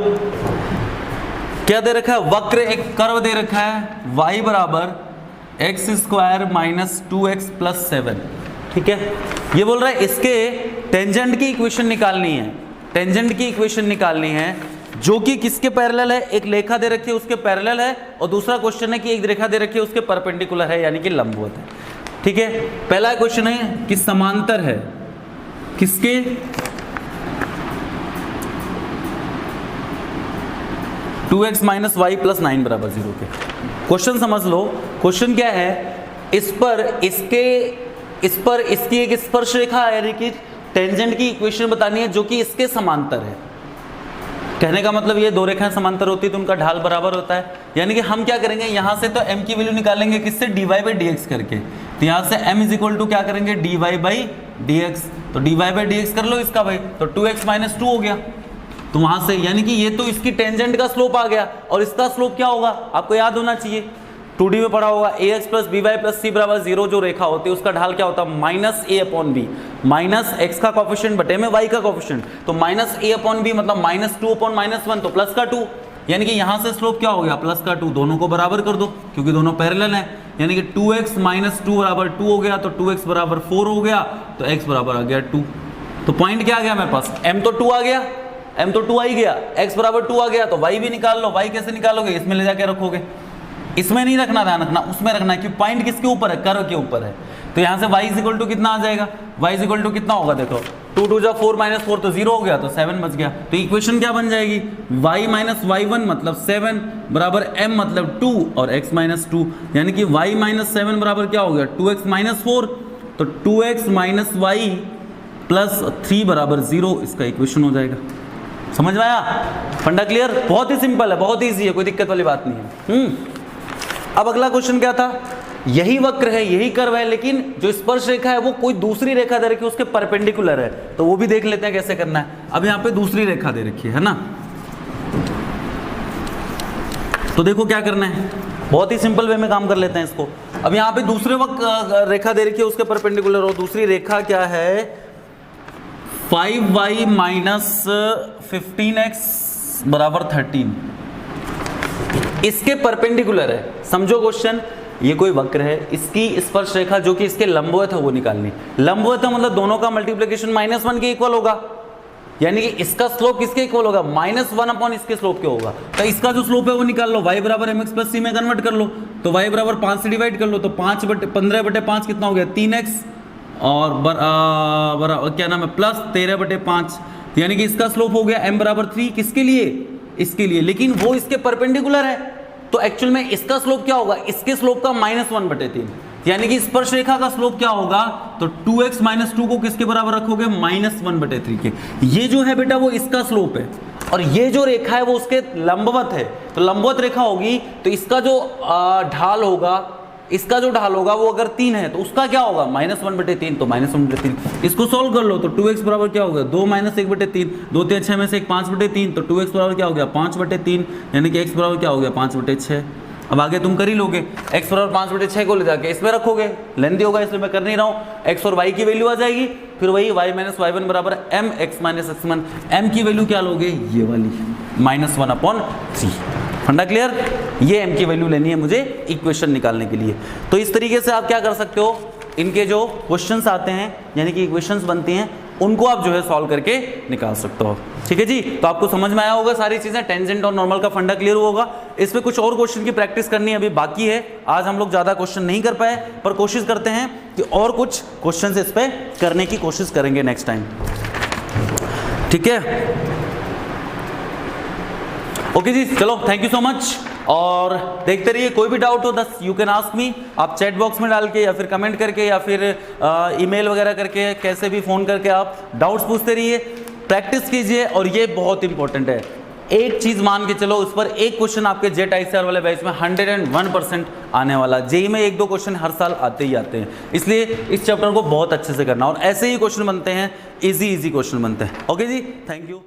क्या दे रखा है, वक्र एक कर्व दे रखा है, y बराबर x square minus 2x plus 7, ठीक है। ये बोल रहा है इसके टेंजेंट की इक्वेशन निकालनी है, टेंजेंट की इक्वेशन निकालनी है जो कि किसके पैरेलल है, एक रेखा दे रखी है उसके पैरेलल है, और दूसरा क्वेश्चन है कि एक रेखा दे रखी है उसके परपेंडिकुलर है यानी कि लंबवत है, ठीक है। पहला क्वेश्चन है कि समांतर है किसके, two x minus Y plus 9 बराबर 0 के। क्वेश्चन समझ लो, क्वेश्चन क्या है, इस पर इसकी एक स्पर्श रेखा है यानी कि टेंजेंट की इक्वेशन बतानी है जो कि इसके समांतर है। कहने का मतलब ये दो रेखाएं समांतर होती है तो उनका ढाल बराबर होता है, यानी कि हम क्या करेंगे, यहां से तो m की वैल्यू निकालेंगे किससे, dy बाई dx करके। तो यहां से m इज इक्वल टू क्या करेंगे, dy बाई dx। तो dy बाई dx कर लो इसका भाई, तो 2x माइनस 2 हो गया। तो वहां से यानी कि ये तो इसकी टेंजेंट का स्लोप आ गया, और इसका स्लोप क्या होगा आपको याद होना चाहिए, 2D में पढ़ा होगा, ax plus B Y plus C बराबर 0 जो रेखा होती है उसका ढाल क्या होता है, minus a upon b, minus x का कोफिशिएंट बटे में y का कोफिशिएंट। तो माइनस a अपॉन बी मतलब माइनस 2 अपॉन माइनस 1, तो प्लस का 2, यानी कि यहां से स्लोप क्या हो गया, प्लस का 2। दोनों को बराबर कर दो क्योंकि दोनों पैरेलल हैं, यानी कि 2x माइनस 2 बराबर 2 हो गया, तो 2x बराबर 4 हो गया, तो x बराबर आ गया 2। तो पॉइंट क्या आ गया मेरे पास, m तो 2 आ गया, m तो 2 आ ही गया, x बराबर 2 आ गया, तो y भी निकाल लो। y कैसे निकालोगे, इसमें ले जाके रखोगे, इसमें नहीं रखना, ध्यान रखना उसमें रखना है कि पॉइंट किसके ऊपर है, कर्व के ऊपर है। तो यहां से y इज इक्वल टू कितना आ जाएगा, y इज इक्वल टू कितना होगा, देखो 2 2 जा 4 माइनस 4 तो 0 हो गया, तो 7 बच गया। तो इक्वेशन क्या बन जाएगी, y माइनस y1 मतलब 7 बराबर m मतलब 2 और x माइनस 2, यानी कि y माइनस 7 बराबर क्या हो गया, 2x माइनस 4, तो 2x माइनस y प्लस 3 बराबर 0 इसका इक्वेशन हो जाएगा। समझ में आया, फंडा क्लियर, बहुत ही सिंपल है, बहुत ईजी है, कोई दिक्कत वाली बात नहीं है। अब अगला क्वेश्चन क्या था, यही वक्र है, यही कर्व है, लेकिन जो स्पर्श रेखा है वो कोई दूसरी रेखा दे रखी है उसके परपेंडिकुलर है, तो वो भी देख लेते हैं कैसे करना है। अब यहाँ पे दूसरी रेखा दे रखी है ना, तो देखो क्या करना है, बहुत ही सिंपल वे में काम कर लेते हैं इसको। अब यहाँ पे दूसरे वक्त रेखा दे रखी है उसके परपेंडिकुलर, और दूसरी रेखा क्या है, 5y माइनस 15x बराबर 13, इसके परपेंडिकुलर है। समझो क्वेश्चन, ये कोई वक्र है, इसकी स्पर्श रेखा जो कि इसके लंबवत है वो निकालनी। लंबवत है मतलब दोनों का मल्टीप्लिकेशन -1 के इक्वल होगा, यानी कि इसका स्लोप किसके इक्वल होगा, -1 अपॉन इसके स्लोप के होगा। तो इसका जो स्लोप है वो निकाल लो, y बराबर mx प्लस सी में कन्वर्ट कर लो, तो y बराबर 5 से डिवाइड कर लो, तो 15/5 कितना हो गया, 3x, और क्या नाम है, प्लस 13/5, यानी कि इसका स्लोप हो गया m बराबर 3, किसके लिए, इसके लिए, लेकिन वो इसके परपेंडिकुलर है, तो एक्चुअल में इसका स्लोप क्या होगा, इसके स्लोप का -1/3, यानी कि स्पर्श रेखा का स्लोप क्या होगा, तो 2x माइनस 2 को किसके बराबर रखोगे, -1/3 के। ये जो है बेटा वो इसका स्लोप है, और ये जो रेखा है वो उसके लंबवत है, तो लंबवत रेखा होगी तो इसका जो ढाल होगा, इसका जो ढाल होगा वो अगर 3 है तो उसका क्या होगा, -1/3, तो -1/3। इसको सोल्व कर लो, तो 2x बराबर क्या होगा, 2 माइनस 1/3, 2 3 6 में से 1 5/3, तो 2x बराबर क्या हो गया, 5/3, यानी कि x बराबर क्या हो गया, 5/6। अब आगे तुम कर ही लोगे, x बराबर 5/6 को ले जाके इसमें रखोगे, लेंथी होगा इसलिए मैं कर नहीं रहा हूँ, x और y की वैल्यू आ जाएगी, फिर वही y माइनस y1 बराबर mx माइनस x1, m की वैल्यू क्या लोगे, ये वाली -1/3। फंडा क्लियर, ये m की वैल्यू लेनी है मुझे इक्वेशन निकालने के लिए। तो इस तरीके से आप क्या कर सकते हो, इनके जो क्वेश्चंस आते हैं यानी कि इक्वेशंस बनती हैं उनको आप जो है सॉल्व करके निकाल सकते हो। ठीक है जी, तो आपको समझ में आया होगा सारी चीजें, टेंजेंट और नॉर्मल का फंडा क्लियर होगा। इसमें कुछ और क्वेश्चन की प्रैक्टिस करनी अभी बाकी है, आज हम लोग ज्यादा क्वेश्चन नहीं कर पाए, पर कोशिश करते हैं कि और कुछ क्वेश्चन इस पे करने की कोशिश करेंगे नेक्स्ट टाइम। ठीक है, ओके जी, चलो थैंक यू सो मच, और देखते रहिए, कोई भी डाउट हो दस यू कैन आस्क मी, आप चैट बॉक्स में डाल के या फिर कमेंट करके या फिर ईमेल वगैरह करके, कैसे भी फ़ोन करके आप डाउट्स पूछते रहिए, प्रैक्टिस कीजिए। और ये बहुत इंपॉर्टेंट है, एक चीज़ मान के चलो, उस पर एक क्वेश्चन आपके जेट ICAR वाले बैच में 101% आने वाला, जेई में 1-2 क्वेश्चन हर साल आते ही आते हैं, इसलिए इस चैप्टर को बहुत अच्छे से करना, और ऐसे ही क्वेश्चन बनते हैं, इजी क्वेश्चन बनते हैं। ओके जी, थैंक यू।